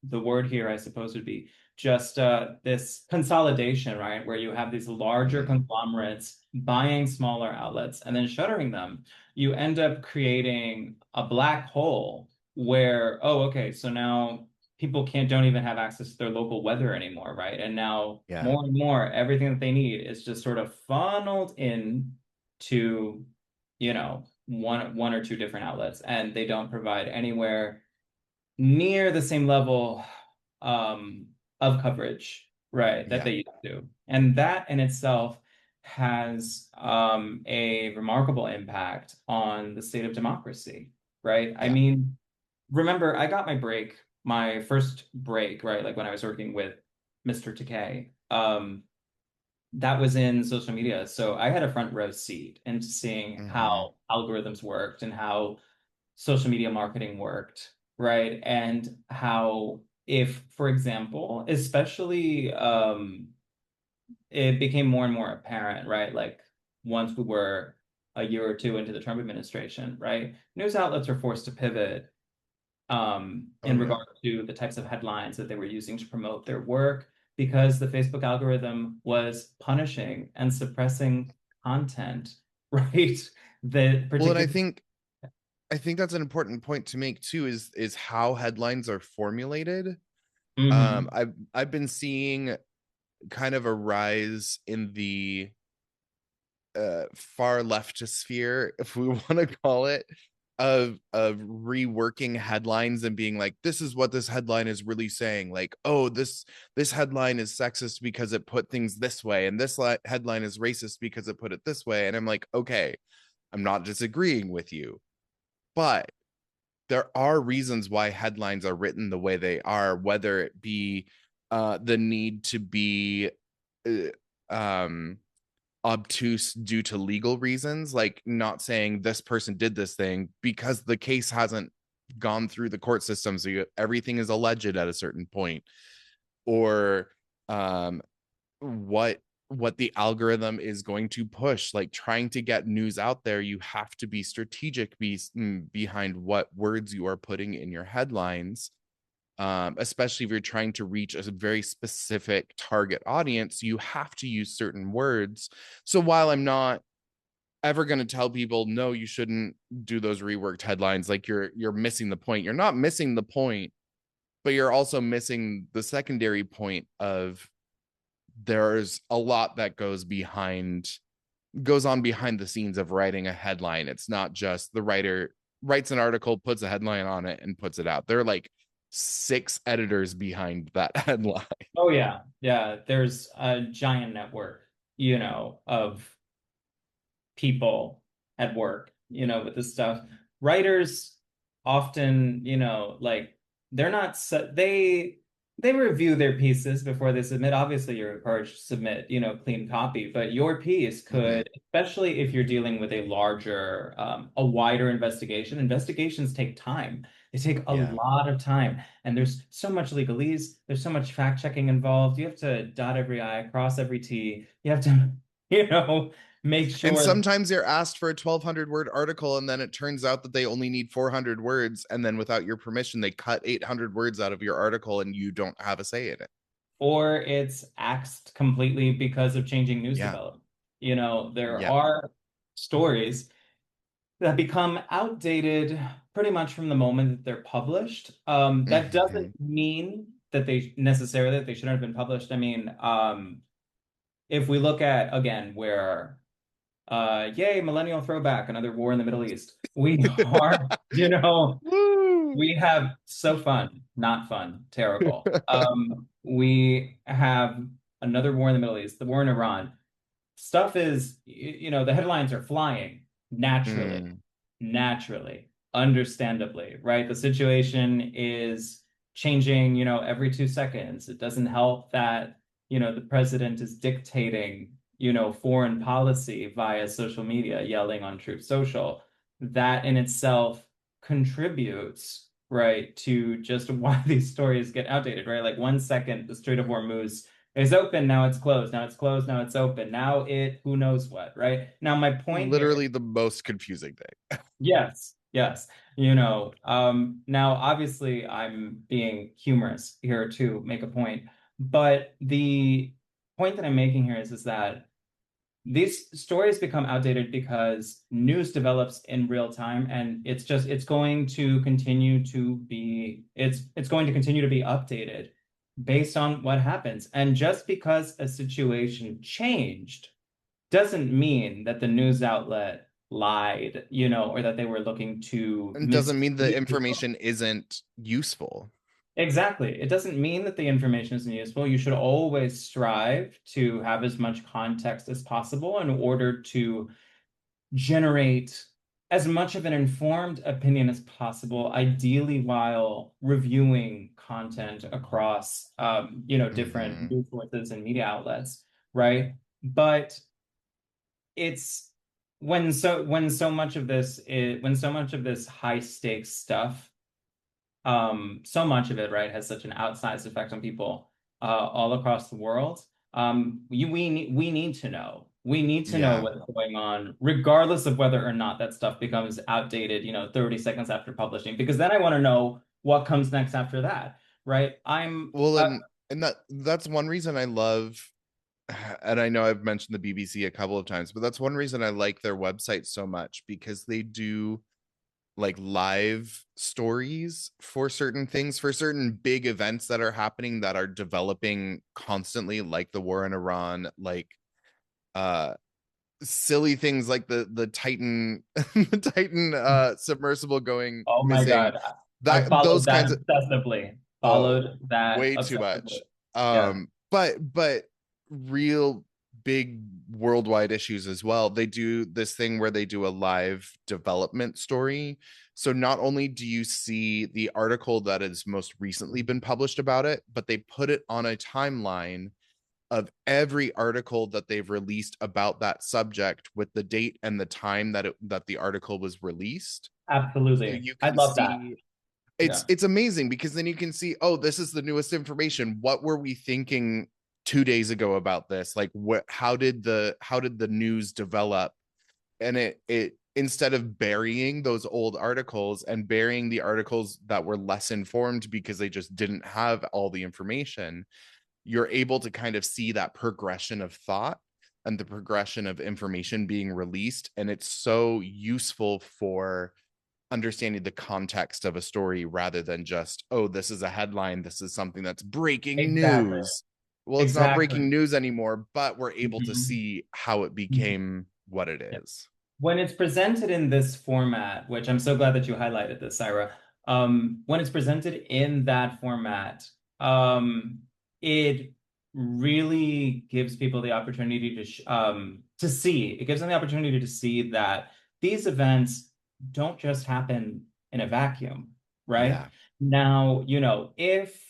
the word here, I suppose, would be just this consolidation, right? Where you have these larger Mm-hmm. conglomerates buying smaller outlets and then shuttering them, you end up creating a black hole where, oh, okay, so now people don't even have access to their local weather anymore, right? And now Yeah. more and more, everything that they need is just sort of funneled in to, one or two different outlets, and they don't provide anywhere near the same level um, of coverage, right, that Yeah. they used to. And that in itself has a remarkable impact on the state of democracy, right? I Yeah. mean, remember, I got my first break, right, like when I was working with Mr. Takei. That was in social media. So I had a front row seat into seeing Mm-hmm. how algorithms worked and how social media marketing worked, right? And how, if, for example, especially it became more and more apparent, right? Like once we were a year or two into the Trump administration, right? News outlets are forced to pivot Oh in yeah. regard to the types of headlines that they were using to promote their work because the Facebook algorithm was punishing and suppressing content, right? That Well, and particular. I think that's an important point to make too, is how headlines are formulated. Hmm. I've been seeing kind of a rise in the far leftist, if we want to call it, of reworking headlines and being like, this is what this headline is really saying. Like, oh, this headline is sexist because it put things this way, and this headline is racist because it put it this way. And I'm like, okay, I'm not disagreeing with you, but there are reasons why headlines are written the way they are, whether it be the need to be um obtuse due to legal reasons, like not saying this person did this thing because the case hasn't gone through the court system, so everything is alleged at a certain point, or um what the algorithm is going to push. Like, trying to get news out there, you have to be strategic behind what words you are putting in your headlines, especially if you're trying to reach a very specific target audience. You have to use certain words. So while I'm not ever going to tell people, no, you shouldn't do those reworked headlines, like, you're missing the point. You're not missing the point, but you're also missing the secondary point of, there's a lot that goes on behind the scenes of writing a headline. It's not just the writer writes an article, puts a headline on it, and puts it out. There are like 6 editors behind that headline. Oh yeah. Yeah. There's a giant network, of people at work, with this stuff. Writers often, like they're not they review their pieces before they submit. Obviously, you're encouraged to submit, clean copy, but your piece Mm-hmm. could, especially if you're dealing with a wider investigation. Investigations take time. They take a Yeah. lot of time, and there's so much legalese. There's so much fact checking involved. You have to dot every I, cross every T. You have to, you know, make And sure. sometimes you're asked for a 1,200-word article, and then it turns out that they only need 400 words. And then without your permission, they cut 800 words out of your article, and you don't have a say in it. Or it's axed completely because of changing news Yeah. development. There Yeah. are stories that become outdated pretty much from the moment that they're published. That Mm-hmm. doesn't mean that they shouldn't have been published. I mean, if we look at again where yay, millennial throwback, another war in the Middle East. We are, Woo! we have so fun, not fun, terrible. We have another war in the Middle East, the war in Iran. Stuff is, the headlines are flying Mm. naturally, understandably, right? The situation is changing, every 2 seconds. It doesn't help that, the president is dictating, foreign policy via social media, yelling on Truth Social. That in itself contributes, right, to just why these stories get outdated, right? Like 1 second, the Strait of Hormuz is open, now it's closed, now it's closed, now it's open, now who knows what, right? Now, my point here. Literally the most confusing thing. Yes, yes. Now obviously I'm being humorous here to make a point, but the point that I'm making here is that these stories become outdated because news develops in real time, and it's going to continue to be it's going to continue to be updated based on what happens. And just because a situation changed doesn't mean that the news outlet lied, or that they were looking to And doesn't mean the mislead information people. isn't useful. Exactly. It doesn't mean that the information isn't useful. You should always strive to have as much context as possible in order to generate as much of an informed opinion as possible, ideally while reviewing content across, different Mm-hmm. news sources and media outlets, right? But it's when so much of this high stakes stuff, so much of it, right, has such an outsized effect on people all across the world. We need to know. We need to know Yeah. what's going on, regardless of whether or not that stuff becomes outdated, 30 seconds after publishing, because then I want to know what comes next after that, right? Well, and that's one reason I love, and I know I've mentioned the BBC a couple of times, but that's one reason I like their website so much, because they do like live stories for certain things, for certain big events that are happening that are developing constantly, like the war in Iran, like uh silly things like the Titan the Titan submersible going Oh my missing, God. I that followed those that kinds of, obsessively. oh, Followed that way too obsessively. much. Yeah, But real big worldwide issues as well. They do this thing where they do a live development story. So not only do you see the article that has most recently been published about it, but they put it on a timeline of every article that they've released about that subject with the date and the time that the article was released. So absolutely. you I can love that. see, Yeah, it's amazing because then you can see, oh, this is the newest information. What were we thinking 2 days ago about this? Like what, how did the news develop? And it instead of burying those old articles and burying the articles that were less informed because they just didn't have all the information, you're able to kind of see that progression of thought and the progression of information being released. And it's so useful for understanding the context of a story rather than just, oh, this is a headline, this is something that's breaking exactly. news. Well, it's not Exactly. breaking news anymore, but we're able to Mhm. see how it Mhm. became what it Yeah. is. When it's presented in this format, which I'm so glad that you highlighted this, Syra, when it's presented in that format, it really gives people the opportunity to see. It gives them the opportunity to see that these events don't just happen in a vacuum, right? Yeah. Now, if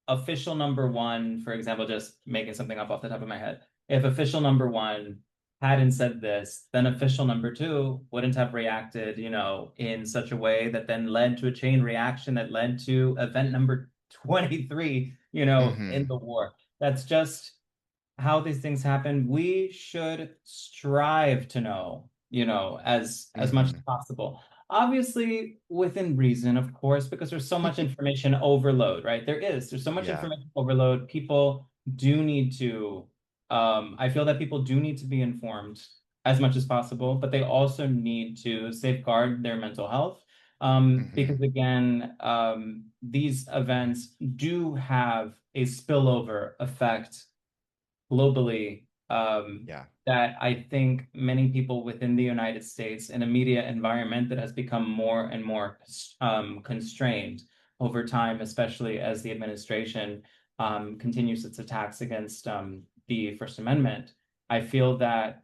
official number one, for example, just making something up off the top of my head, if official number one hadn't said this, then official number two wouldn't have reacted, in such a way that then led to a chain reaction that led to event number 23, in Mm-hmm. the war. That's just how these things happen. We should strive to know, as much Mm-hmm. as possible. Obviously, within reason, of course, because there's so much information overload, right? There's so much Yeah. information overload. People do need to, I feel that people do need to be informed as much as possible, but they also need to safeguard their mental health. Mm-hmm. Because again, these events do have a spillover effect globally, Yeah. that I think many people within the United States in a media environment that has become more and more constrained over time, especially as the administration continues its attacks against the First Amendment. I feel that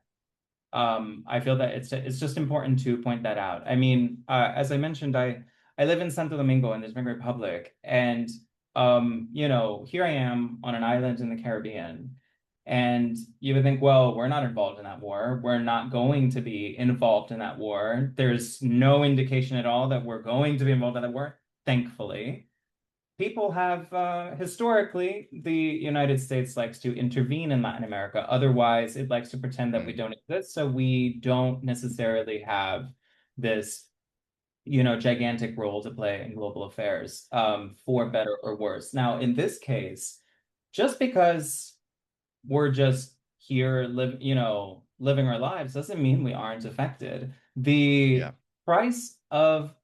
it's just important to point that out. I mean, as I mentioned, I live in Santo Domingo in the Dominican Republic, and here I am on an island in the Caribbean, and you would think, well, we're not involved in that war. We're not going to be involved in that war. There's no indication at all that we're going to be involved in that war, thankfully. People have historically, the United States likes to intervene in Latin America. Otherwise, it likes to pretend that we Mm. don't exist. So we don't necessarily have this, gigantic role to play in global affairs, for better or worse. Now, in this case, just because we're just here living our lives doesn't mean we aren't affected. Yeah. The price of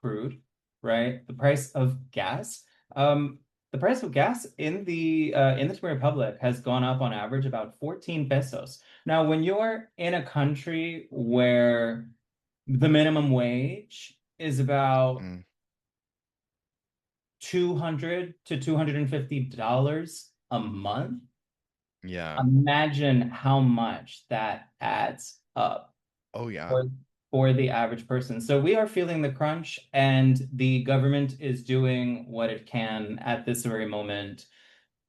crude, right? Um, the price of gas in the Dominican Republic has gone up on average about 14 pesos. Now, when you're in a country where the minimum wage is about Mm. 200 to $250 a month, Yeah. imagine how much that adds up Oh yeah. for for the average person. So we are feeling the crunch, and the government is doing what it can at this very moment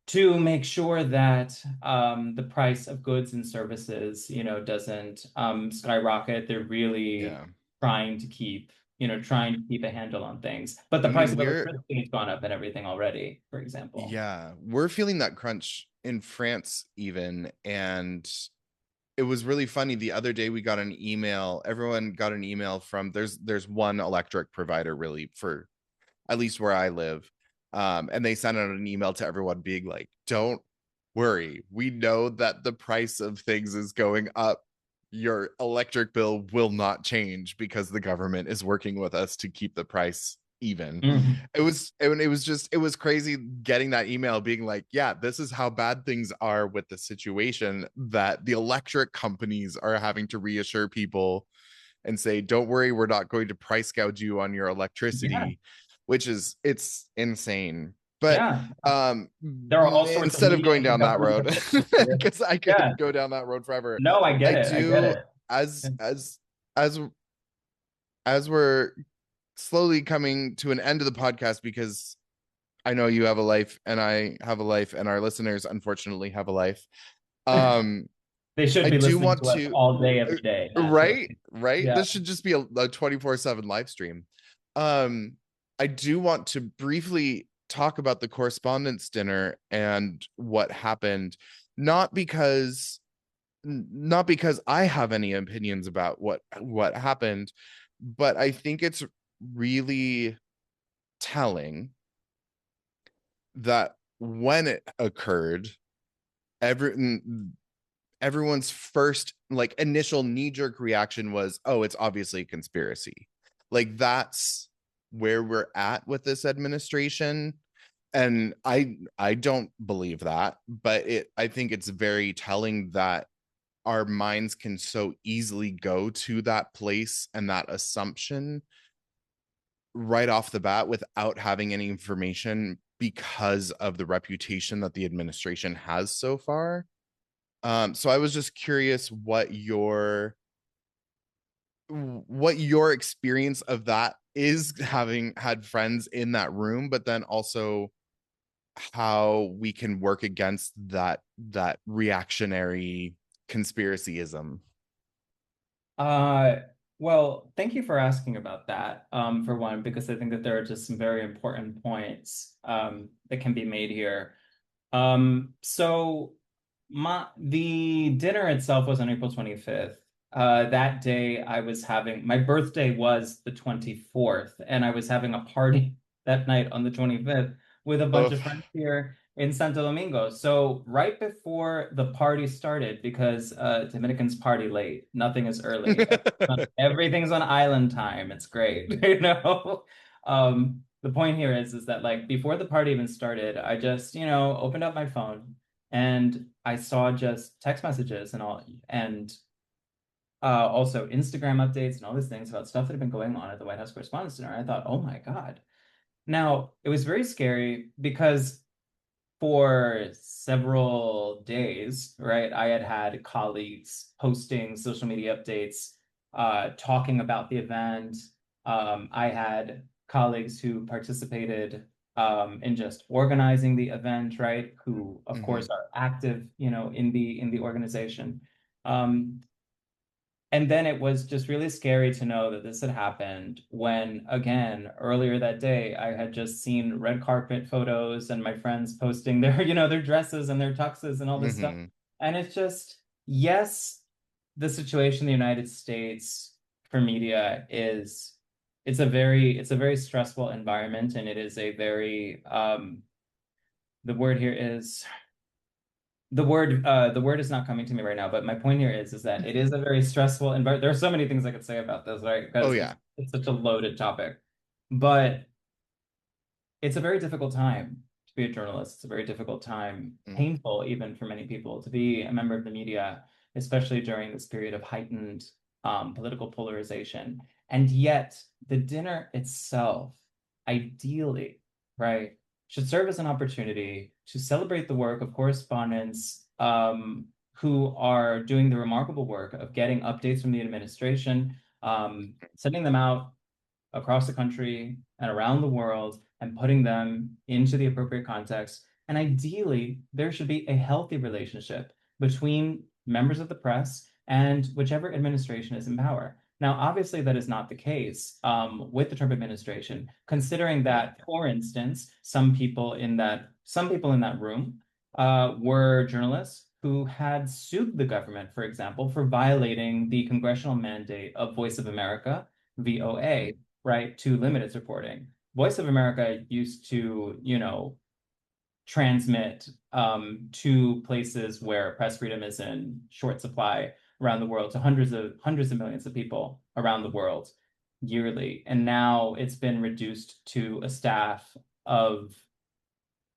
to make sure that the price of goods and services, doesn't skyrocket. They're really Yeah. trying to keep a handle on things. But the I price mean, of electricity has gone up and everything already, for example. we're feeling that crunch in France even. And it was really funny. The other day we got an email. Everyone got an email from, there's one electric provider really for at least where I live. And they sent out an email to everyone being like, don't worry. We know that the price of things is going up your electric bill will not change because the government is working with us to keep the price even. Mhm. It was crazy getting that email being like, yeah, this is how bad things are with the situation, that the electric companies are having to reassure people and say, don't worry, we're not going to price gouge you on your Yeah, electricity, which is, it's insane. But yeah. There are all sorts of instead of media going and down that government road, officials here. because I Yeah, could go down that road forever, no, I I get it. I get do, it. as as we're slowly coming to an end of the podcast, because I know you have a life and I have a life and our listeners unfortunately have a life. Um, They should I be do listening want to us to, all day, every day, right, naturally. right. Yeah. This should just be a 24/7 live stream. Um, I do want to briefly talk about the correspondence dinner and what happened, not because not because I have any opinions about what happened, but I think it's really telling that when it occurred, every everyone's first like initial knee-jerk reaction was, oh, it's obviously a conspiracy. Like that's where we're at with this administration. And I don't believe that, but I think it's very telling that our minds can so easily go to that place and that assumption right off the bat without having any information because of the reputation that the administration has so far. So I was just curious what your experience of that is, having had friends in that room, but then also how we can work against that reactionary conspiracyism. Uh, well, thank you for asking about that, for one, because I think that there are just some very important points that can be made here. So the dinner itself was on April 25th. That day I was having my birthday was the 24th, and I was having a party that night on the 25th with a bunch Ugh. of friends here in Santo Domingo. So right before the party started, because Dominicans party late, nothing is early. Everything's on island time. It's great, you know. The point here is that like before the party even started, I just, opened up my phone and I saw just text messages and all, and also Instagram updates and all these things about stuff that had been going on at the White House Correspondents' Dinner. I thought, oh my God. Now, it was very scary because for several days, right, I had had colleagues posting social media updates, talking about the event. I had colleagues who participated in just organizing the event, right, who, of course, Mhm. are active, in the organization. Um, and then it was just really scary to know that this had happened when, again, earlier that day, I had just seen red carpet photos and my friends posting their, their dresses and their tuxes and all this stuff. Mhm. And it's just, yes, the situation in the United States for media is it's a very stressful environment, and it is a very the word here is the word is not coming to me right now, but my point here is that it is a very stressful environment. There are so many things I could say about this, right? Oh Because it's yeah. it's such a loaded topic. But it's a very difficult time to be a journalist. It's a very difficult time, Mm. painful even for many people, to be a member of the media, especially during this period of heightened political polarization. And yet, the dinner itself, ideally, right, should serve as an opportunity to celebrate the work of correspondents who are doing the remarkable work of getting updates from the administration, sending them out across the country and around the world and putting them into the appropriate context. And ideally, there should be a healthy relationship between members of the press and whichever administration is in power. Now, obviously, that is not the case with the Trump administration, considering Yeah. that, for instance, some people in that room were journalists who had sued the government, for example, for violating the congressional mandate of Voice of America, VOA, Mhm. right, to limit its reporting. Voice of America used to, transmit to places where press freedom is in short supply, around the world to hundreds of millions of people around the world yearly. And now it's been reduced to a staff of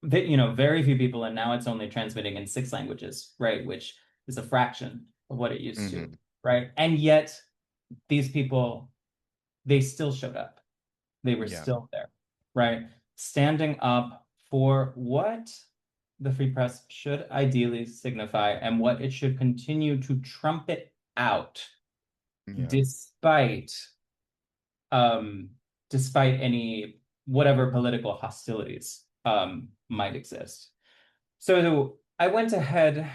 very few people, and now it's only transmitting in 6 languages, right? Which is a fraction of what it used to, Hmm. right? And yet these people, they still showed up. They were Yeah. still there, right? Standing up for what the free press should ideally signify and what it should continue to trumpet out Yeah. despite um despite any whatever political hostilities might exist. So I went ahead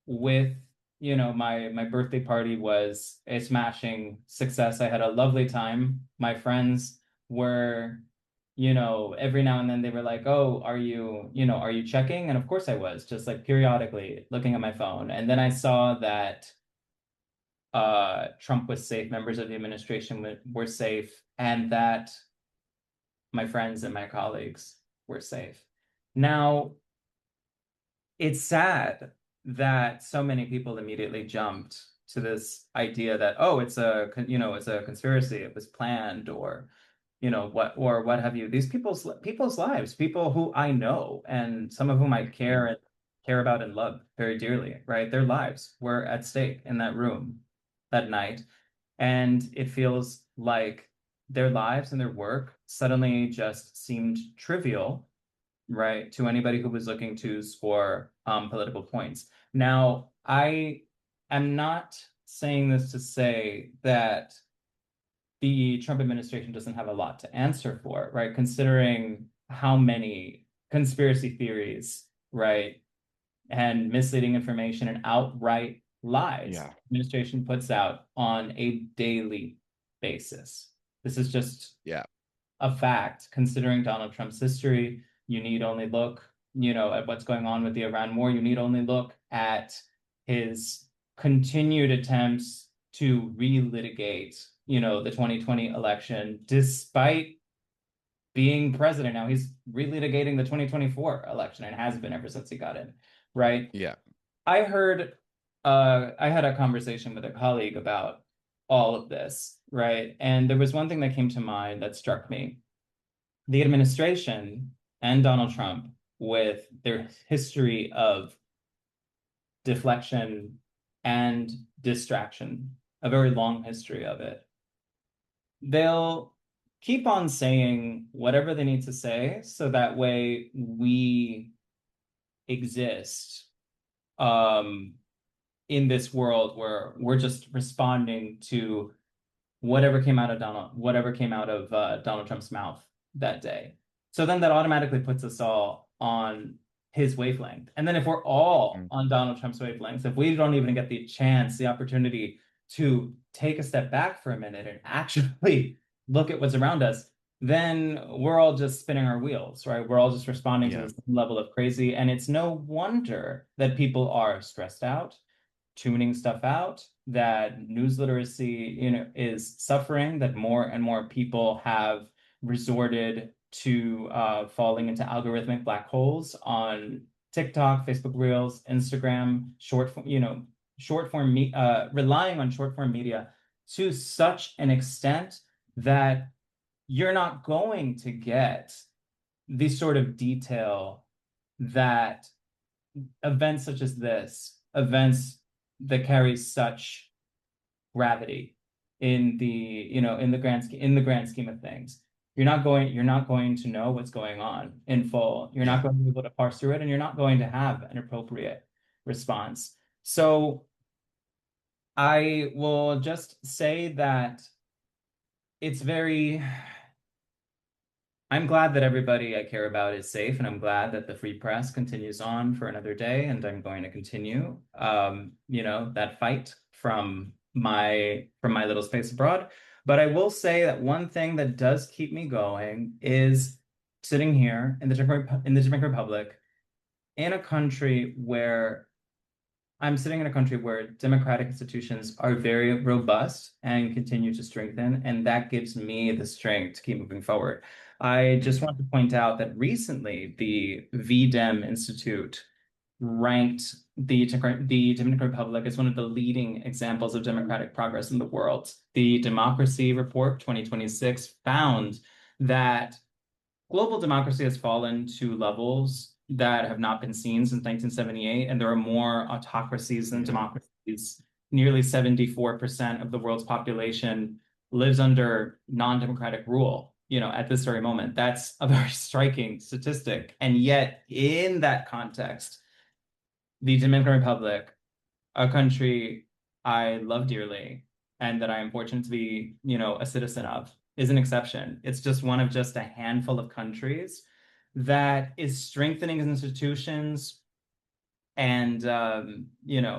with, my birthday party was a smashing success. I had a lovely time. My friends were, every now and then they were like, "Oh, are you checking?" And of course I was, just like periodically looking at my phone. And then I saw that Trump was safe, members of the administration were safe, and that my friends and my colleagues were safe. Now, it's sad that so many people immediately jumped to this idea that, oh, it's a conspiracy, it was planned, or what have you. These people's lives, people who I know and some of whom I Hmm. care about and love very dearly, right? Their lives were at stake in that room that night. And it feels like their lives and their work suddenly just seemed trivial, right, to anybody who was looking to score political points. Now, I am not saying this to say that the Trump administration doesn't have a lot to answer for, right? Considering how many conspiracy theories, right, and misleading information and outright lies Yeah. administration puts out on a daily basis. This is just Yeah. a fact. Considering Donald Trump's history, you need only look, at what's going on with the Iran war. You need only look at his continued attempts to relitigate, the 2020 election, despite being president. Now he's relitigating the 2024 election and has been ever since he got in, right? Yeah. I had a conversation with a colleague about all of this, right? And there was one thing that came to mind that struck me. The administration and Donald Trump, with their history of deflection and distraction, a very long history of it, they'll keep on saying whatever they need to say so that way we exist um, in this world where we're just responding to whatever came out of Donald Trump's mouth that day. So then that automatically puts us all on his wavelength. And then if we're all Mm. on Donald Trump's wavelength, if we don't even get the opportunity to take a step back for a minute and actually look at what's around us, then we're all just spinning our wheels, right? We're all just responding to Yeah. this level of crazy. And it's no wonder that people are stressed out, tuning stuff out, that news literacy, is suffering, that more and more people have resorted to falling into algorithmic black holes on TikTok, Facebook Reels, Instagram, relying on short form media to such an extent that you're not going to get the sort of detail that events such as this, events that carry such gravity in the grand scheme of things. You're not going to know what's going on in full. You're not Yeah. going to be able to parse through it, and you're not going to have an appropriate response. So I will just say that it's very I'm glad that everybody I care about is safe, and I'm glad that the free press continues on for another day, and I'm going to continue, that fight from my little space abroad. But I will say that one thing that does keep me going is sitting here in the Dominican Republic, in a country where I'm sitting in a country where democratic institutions are very robust and continue to strengthen, and that gives me the strength to keep moving forward. I just Mm. want to point out that recently the VDEM Institute ranked the Dominican Republic is one of the leading examples of democratic progress in the world. The Democracy Report 2026 found that global democracy has fallen to levels that have not been seen since 1978, and there are more autocracies than Yeah. democracies. Nearly 74% of the world's population lives under non-democratic rule, at this very moment. That's a very striking statistic. And yet, in that context, the Dominican Republic, a country I love dearly and that I am fortunate to be, a citizen of, is an exception. It's just one of just a handful of countries that is strengthening its institutions and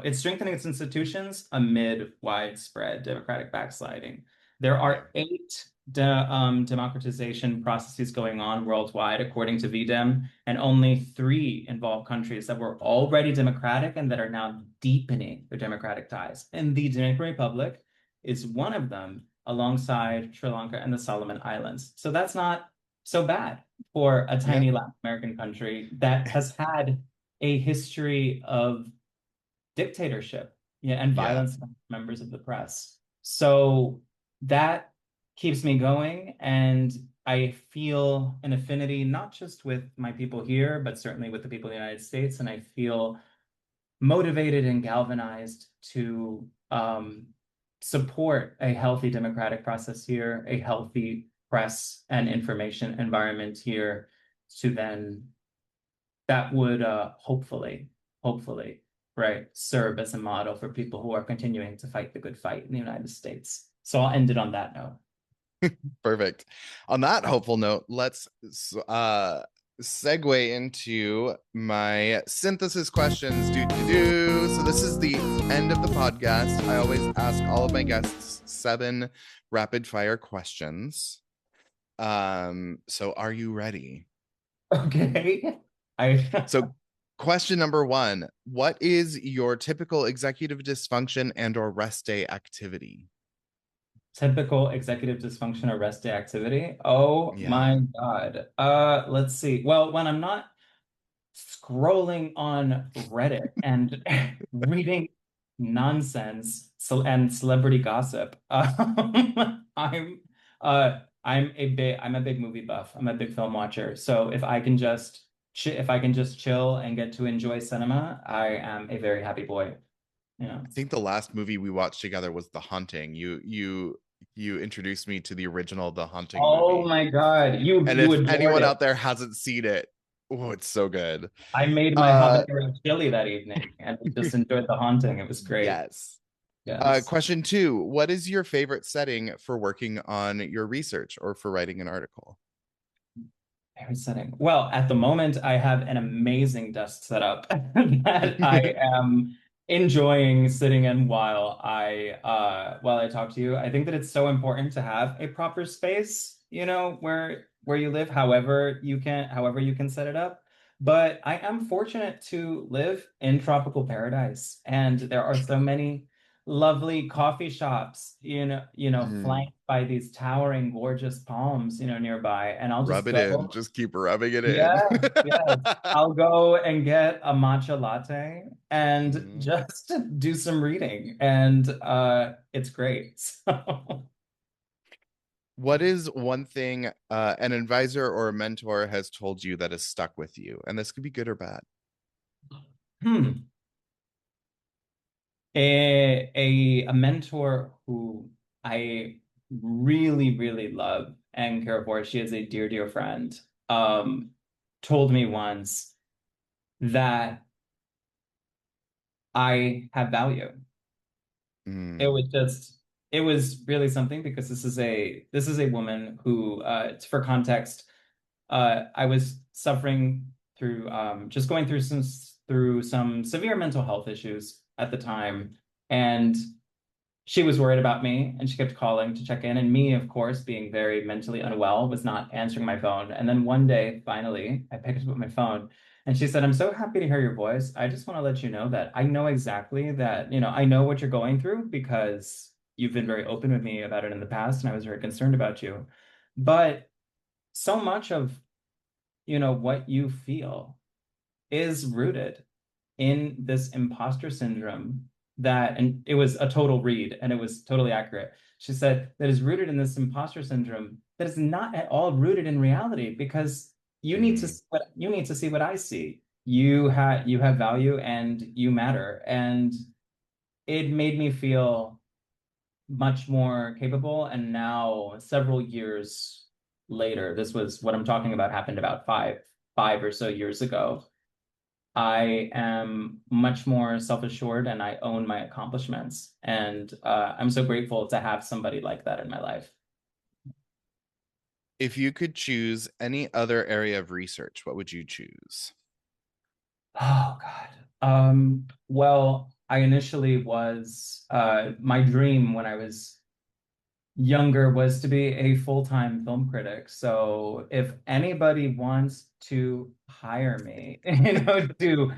it's strengthening its institutions amid widespread democratic backsliding. There Yeah. are eight democratization processes going on worldwide, according to VDEM, and only three involve countries that were already democratic and that are now deepening their democratic ties. And the Dominican Republic is one of them, alongside Sri Lanka and the Solomon Islands. So that's not so bad for a Yeah. tiny Latin American country that has had a history of dictatorship, yeah, and Yeah. violence against members of the press. So that keeps me going, and I feel an affinity not just with my people here, but certainly with the people in the United States, and I feel motivated and galvanized to support a healthy democratic process here, a healthy press and information environment here, to then that would hopefully, right, serve as a model for people who are continuing to fight the good fight in the United States. So I'll end it on that note. Perfect. On that hopeful note, let's segue into my synthesis questions. So this is the end of the podcast. I always ask all of my guests 7 rapid fire questions. So are you ready? Okay. I So question number 1, what is your typical executive dysfunction and or rest day activity? Typical executive dysfunction or rest day activity. Oh Yeah. my God. Let's see. Well, when I'm not scrolling on Reddit and reading nonsense and celebrity gossip. I'm a big movie buff. I'm a big film watcher. So if I can just chill and get to enjoy cinema, I am a very happy boy. Yeah. I think the last movie we watched together was The Haunting. You introduced me to the original The Haunting Oh movie. my God. You And you if adored anyone it. out there hasn't seen it, oh, it's so good. I made my Uh habanero chili that evening and just enjoyed The Haunting. It was great. yes. Yes. Question 2, what is your favorite setting for working on your research or for writing an article? Favorite setting. Well, at the moment, I have an amazing desk setup that I am enjoying sitting in while I talk to you. I think that it's so important to have a proper space, where you live, however you can set it up. But I am fortunate to live in tropical paradise, and there are so many lovely coffee shops, Mm, flanked by these towering, gorgeous palms, nearby. And I'll rub just it in. go. Just keep rubbing it in. Yes, yes. I'll go and get a matcha latte and Mhm. just do some reading. And it's great. So, What is one thing an advisor or a mentor has told you that has stuck with you? And this could be good or bad. hmm. A mentor who I really, really love and care for, she is a dear, dear friend, told me once that I have value. It Mm, was just, it was really something because this is a woman who, for context, I was suffering through just going through some severe mental health issues at the time, and she was worried about me and she kept calling to check in. And me, of course, being very mentally unwell, was not answering my phone. And then one day, finally, I picked up my phone and she said, "I'm so happy to hear your voice. I just want to let you know that I know exactly that, I know what you're going through because you've been very open with me about it in the past and I was very concerned about you. But so much of, what you feel is rooted in this imposter syndrome that, and it was a total read and it was totally accurate. She said that is rooted in this imposter syndrome that is not at all rooted in reality because Mm. you need to see what I see. You have value and you matter. And it made me feel much more capable. And now, several years later, this was what I'm talking about happened about five or so years ago. I am much more self-assured and I own my accomplishments. And I'm so grateful to have somebody like that in my life. If you could choose any other area of research, what would you choose? Oh God. Well, I initially was my dream when I was younger was to be a full-time film critic. So if anybody wants to hire me, to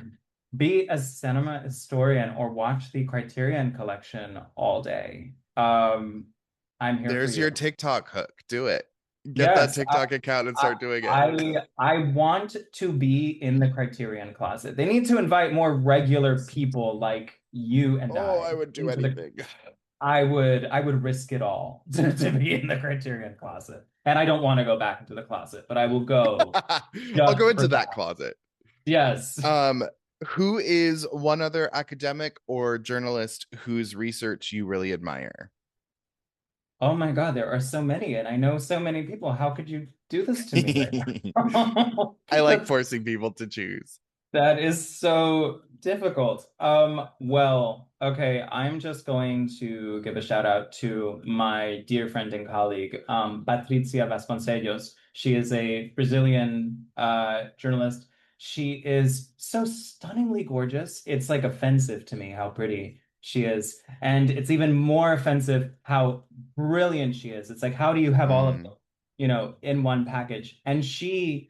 be a cinema historian or watch the Criterion Collection all day, I'm here for There's your you. TikTok hook. Do it. Get that Yes, TikTok account and I, start doing it. I want to be in the Criterion Closet. They need to invite more regular people like you and Oh, I I would do into the anything. I would risk it all to be in the Criterion Closet. And I don't want to go back into the closet, but I will go I'll just go for into that that. closet. Yes. Um, who is one other academic or journalist whose research you really admire? Oh my God, there are so many, and I know so many people. How could you do this to me right now? I like That's forcing people to choose. That is so difficult. Well, okay, I'm just going to give a shout out to my dear friend and colleague, Patricia Vasconcelos. She is a Brazilian journalist. She is so stunningly gorgeous. It's like offensive to me how pretty she is. And it's even more offensive how brilliant she is. It's like, how do you have all of Mm, them, in one package? And she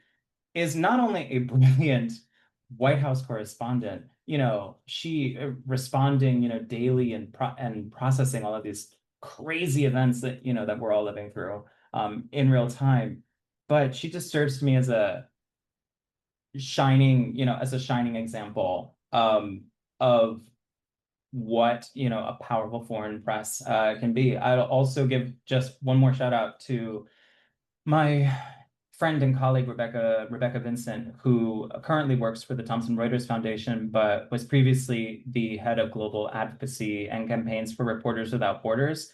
is not only a brilliant White House correspondent, she responding, daily and processing all of these crazy events that, that we're all living through in real time. But she just serves to me as a shining example of what, a powerful foreign press can be. I'll also give just one more shout out to my friend and colleague Rebecca Vincent, who currently works for the Thomson Reuters Foundation, but was previously the head of global advocacy and campaigns for Reporters Without Borders.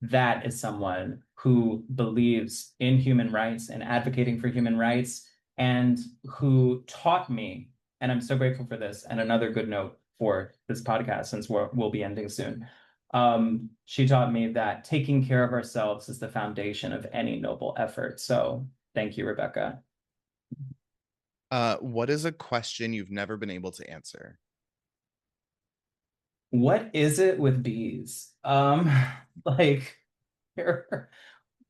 That is someone who believes in human rights and advocating for human rights, and who taught me, and I'm so grateful for this. And another good note for this podcast, since we'll be ending soon. She taught me that taking care of ourselves is the foundation of any noble effort. So thank you, Rebecca. what is a question you've never been able to answer? What is it with bees? Like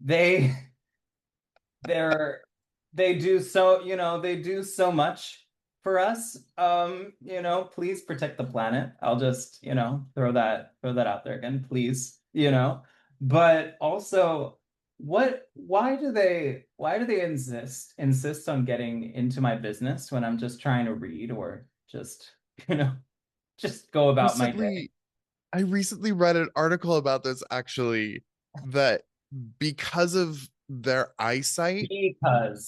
they they're they do so, they do so much for us. Please protect the planet. I'll just, throw that out there again, please, But also, why do they insist on getting into my business when I'm just trying to read or just, you know, just go about my day? Recently, I recently read an article about this actually, that because of their eyesight, Sorry.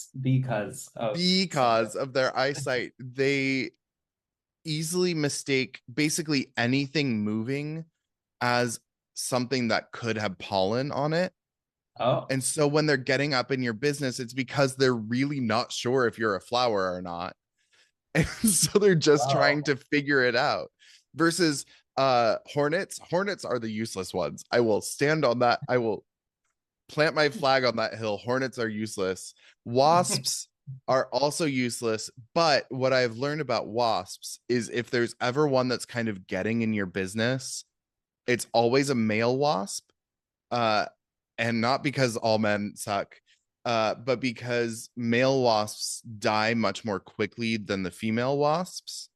because of their eyesight, they easily mistake basically anything moving as something that could have pollen on it. Oh, And so when they're getting up in your business, it's because they're really not sure if you're a flower or not. And so they're just trying wow. to figure it out. Versus hornets are the useless ones. I will stand on that. I will plant my flag on that hill. Hornets are useless. Wasps are also useless, but what I've learned about wasps is if there's ever one that's kind of getting in your business, it's always a male wasp. Uh and not because all men suck, but because male wasps die much more quickly than the female wasps.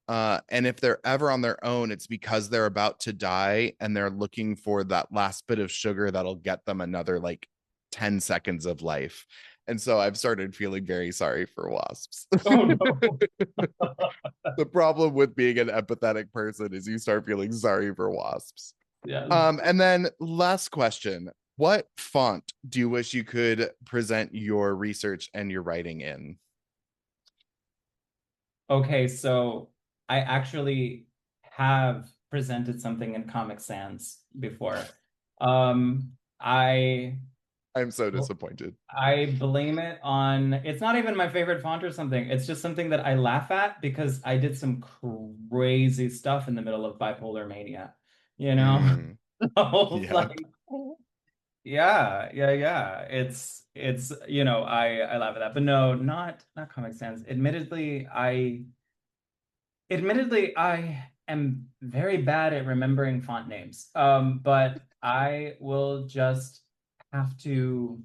And if they're ever on their own, it's because they're about to die and they're looking for that last bit of sugar that'll get them another like 10 seconds of life. And so I've started feeling very sorry for wasps. Oh no. The problem with being an empathetic person is you start feeling sorry for wasps. Yes. And then last question. What font do you wish you could present your research and your writing in? Okay, so I actually have presented something in Comic Sans before. I I'm so disappointed. I blame it on, it's not even my favorite font or something. It's just something that I laugh at because I did some crazy stuff in the middle of bipolar mania, you know? Mm, So, yep. like, yeah. It's I laugh at that. But no, not Comic Sans. Admittedly, I am very bad at remembering font names. But I will just have to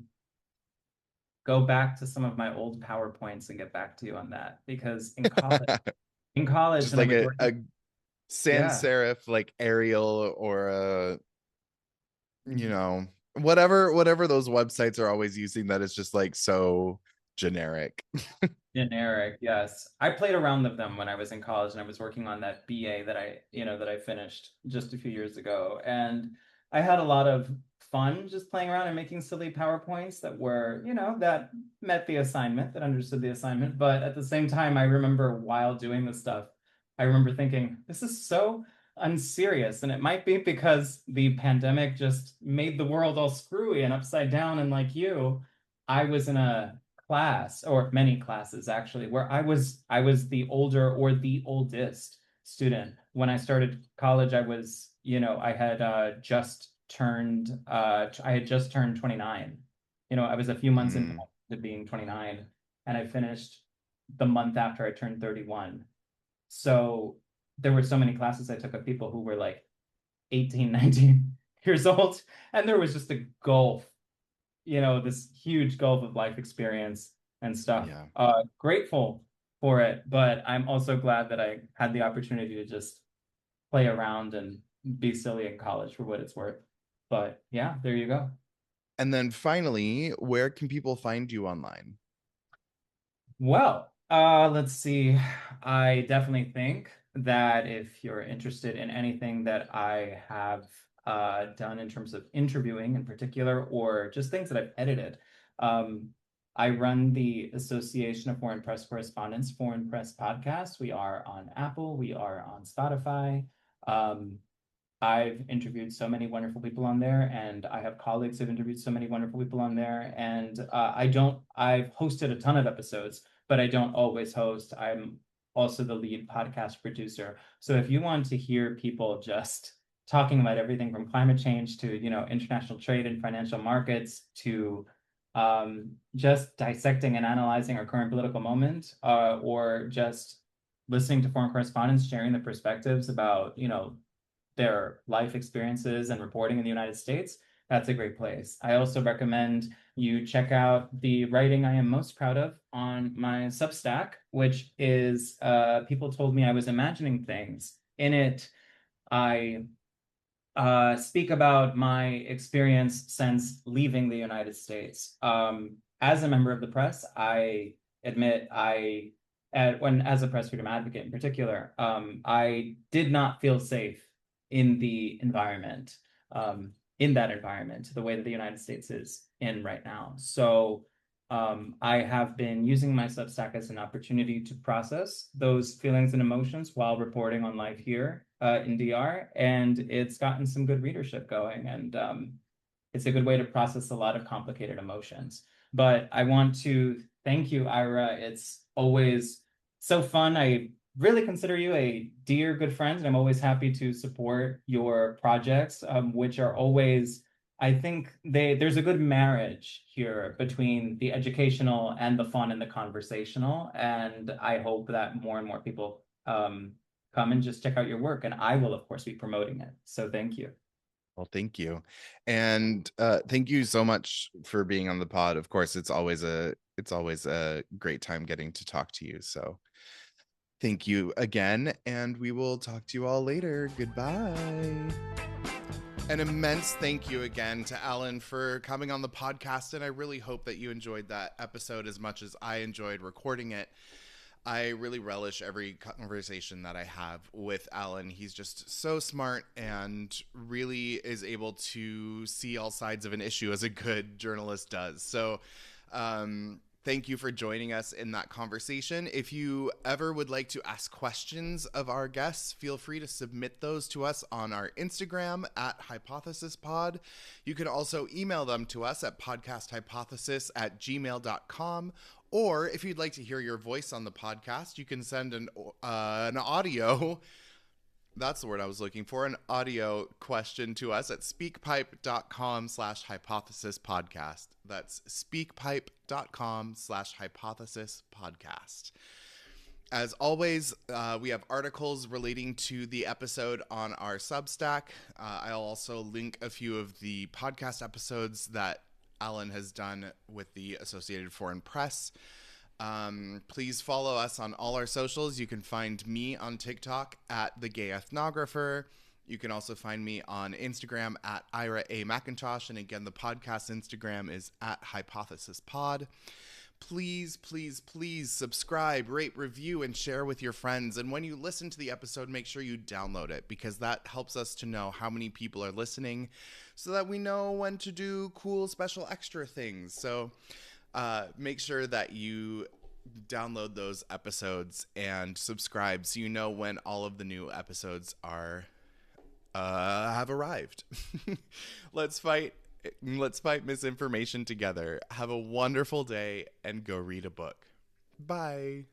go back to some of my old PowerPoints and get back to you on that because in college Just when I like was a working, sans yeah. serif, like Arial or a, you know, whatever those websites are always using that is just like so generic. Generic, yes. I played around with them when I was in college and I was working on that BA that I finished just a few years ago. And I had a lot of fun just playing around and making silly PowerPoints that were, that met the assignment, that understood the assignment. But at the same time, I remember while doing this stuff, I remember thinking, this is so unserious. And it might be because the pandemic just made the world all screwy and upside down. And like you, I was in a class or many classes actually where I was the older or the oldest student. When I started college, I had just turned 29. I was a few months into Mm, being 29 and I finished the month after I turned 31. So there were so many classes I took of people who were like 18, 19 years old, and there was just a gulf, this huge gulf of life experience and stuff. yeah. Grateful for it, but I'm also glad that I had the opportunity to just play around and be silly in college for what it's worth. But yeah, there you go. And then finally, where can people find you online? Well, let's see. I definitely think that if you're interested in anything that I have done in terms of interviewing in particular, or just things that I've edited, um, I run the Association of Foreign Press Correspondents Foreign Press Podcast. We are on Apple, we are on Spotify. Um, I've interviewed so many wonderful people on there, and I have colleagues who've interviewed so many wonderful people on there. And I've hosted a ton of episodes, but I don't always host. I'm also the lead podcast producer. So if you want to hear people just talking about everything from climate change to, international trade and financial markets to just dissecting and analyzing our current political moment, or just listening to foreign correspondents sharing the perspectives about, their life experiences and reporting in the United States, that's a great place. I also recommend you check out the writing I am most proud of on my Substack, which is people told me I was imagining things. In it, I speak about my experience since leaving the United States. As a member of the press, I admit as a press freedom advocate in particular, I did not feel safe in the environment, in that environment, the way that the United States is in right now. So I have been using my Substack as an opportunity to process those feelings and emotions while reporting on life here in DR, and it's gotten some good readership going, and it's a good way to process a lot of complicated emotions. But I want to thank you, Ira. It's always so fun. I really consider you a dear good friend, and I'm always happy to support your projects, which are always, I think there's a good marriage here between the educational and the fun and the conversational. And I hope that more and more people come and just check out your work. And I will, of course, be promoting it. So thank you. Well, thank you. And thank you so much for being on the pod. Of course, it's always a great time getting to talk to you. So thank you again, and we will talk to you all later. Goodbye. An immense thank you again to Alan for coming on the podcast, and I really hope that you enjoyed that episode as much as I enjoyed recording it. I really relish every conversation that I have with Alan. He's just so smart and really is able to see all sides of an issue as a good journalist does. So, thank you for joining us in that conversation. If you ever would like to ask questions of our guests, feel free to submit those to us on our Instagram at HypothesisPod. You can also email them to us at podcasthypothesis@gmail.com. Or if you'd like to hear your voice on the podcast, you can send an audio. That's the word I was looking for, an audio question to us at speakpipe.com/hypothesispodcast. That's speakpipe.com/hypothesispodcast. As always, we have articles relating to the episode on our Substack. I'll also link a few of the podcast episodes that Alan has done with the Associated Foreign Press. Please follow us on all our socials. You can find me on TikTok at The Gay Ethnographer. You can also find me on Instagram at Ira A. McIntosh. And again, the podcast Instagram is at HypothesisPod. Please, please, please subscribe, rate, review, and share with your friends. And when you listen to the episode, make sure you download it, because that helps us to know how many people are listening so that we know when to do cool special extra things. So make sure that you download those episodes and subscribe so you know when all of the new episodes are have arrived. Let's fight misinformation together. Have a wonderful day and go read a book. Bye.